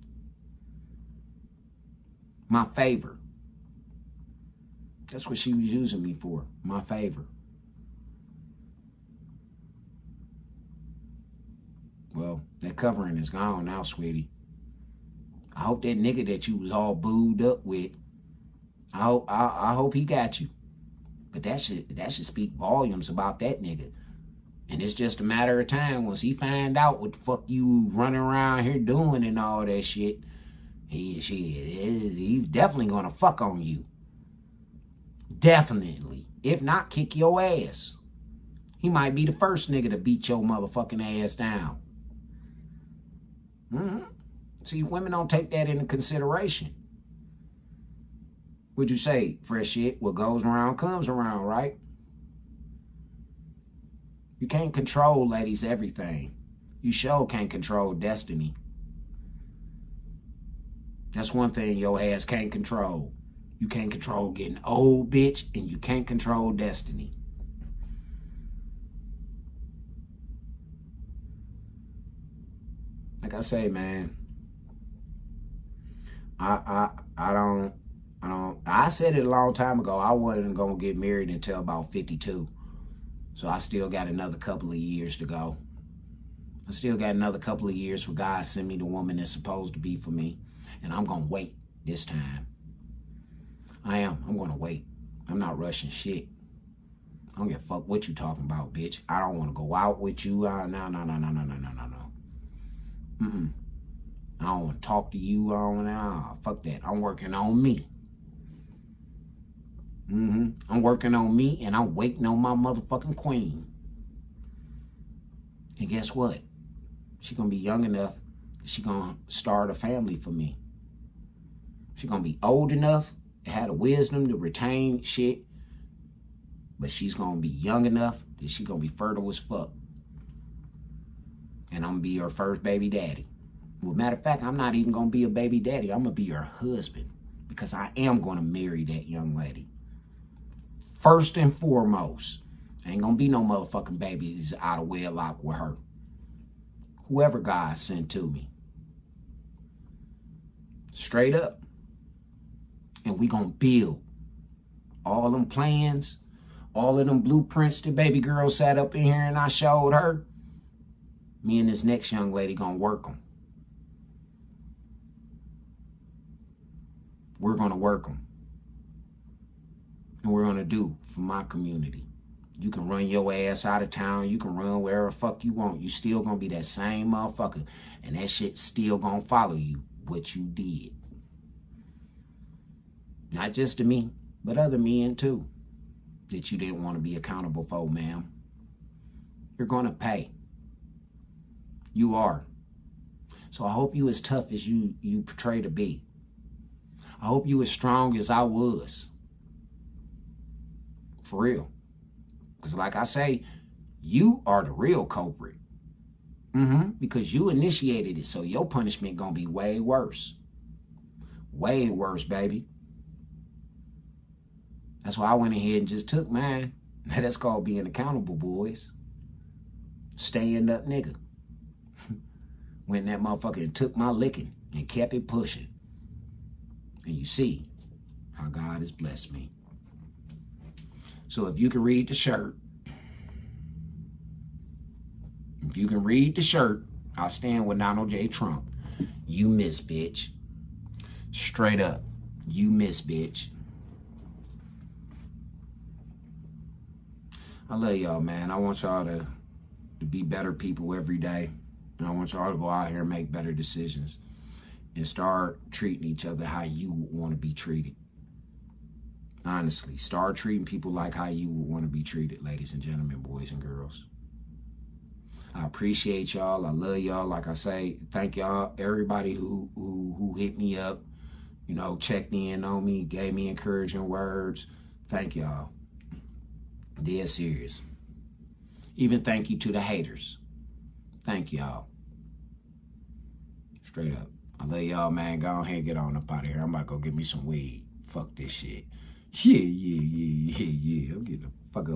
My favor. That's what she was using me for. My favor. Well, that covering is gone now, sweetie. I hope that nigga that you was all booed up with, I hope he got you. But that should speak volumes about that nigga. And it's just a matter of time once he find out what the fuck you running around here doing and all that shit. He's definitely gonna fuck on you. Definitely. If not, kick your ass. He might be the first nigga to beat your motherfucking ass down. See, women don't take that into consideration. What'd you say, fresh shit? What goes around comes around, right? You can't control, ladies, everything. You sure can't control destiny. That's one thing your ass can't control. You can't control getting old, bitch, and you can't control destiny. Like I say, man, I said it a long time ago. I wasn't gonna get married until about 52. So I still got another couple of years to go. I still got another couple of years for God to send me the woman that's supposed to be for me. And I'm gonna wait this time. I'm gonna wait. I'm not rushing shit. I don't give a fuck what you talking about, bitch. I don't want to go out with you. No. I don't want to talk to you. Fuck that. I'm working on me. I'm working on me and I'm waiting on my motherfucking queen. And guess what? She gonna be young enough that she gonna start a family for me. She gonna be old enough to have the wisdom to retain shit. But she's gonna be young enough that she gonna be fertile as fuck. And I'm gonna be her first baby daddy. Well, matter of fact, I'm not even gonna be a baby daddy. I'm gonna be her husband. Because I am gonna marry that young lady. First and foremost. Ain't gonna be no motherfucking babies out of wedlock with her. Whoever God sent to me. Straight up. And we gonna build all them plans, all of them blueprints that baby girl sat up in here and I showed her. Me and this next young lady gonna work them. We're gonna work them. And we're gonna do for my community. You can run your ass out of town. You can run wherever the fuck you want. You still gonna be that same motherfucker. And that shit still gonna follow you, what you did. Not just to me, but other men too. That you didn't want to be accountable for, ma'am. You're gonna pay. You are. So I hope you as tough as you portray to be. I hope you as strong as I was. For real. Because like I say, you are the real culprit. Because you initiated it, so your punishment gonna be way worse. Way worse, baby. That's why I went ahead and just took mine. That's called being accountable, boys. Stand up nigga. Went in that motherfucker and took my licking and kept it pushing. And you see how God has blessed me. So if you can read the shirt, I stand with Donald J. Trump. You miss, bitch. Straight up. You miss, bitch. I love y'all, man. I want y'all to be better people every day. And I want y'all to go out here and make better decisions and start treating each other how you want to be treated. Honestly, start treating people like how you would want to be treated, ladies and gentlemen, boys and girls. I appreciate y'all. I love y'all. Like I say, thank y'all, everybody who hit me up, you know, checked in on me, gave me encouraging words. Thank y'all. Dead serious. Even thank you to the haters. Thank y'all. Straight up. I love y'all, man. Go ahead and get on up out of here. I'm about to go get me some weed. Fuck this shit. Yeah. I'm getting the fuck up.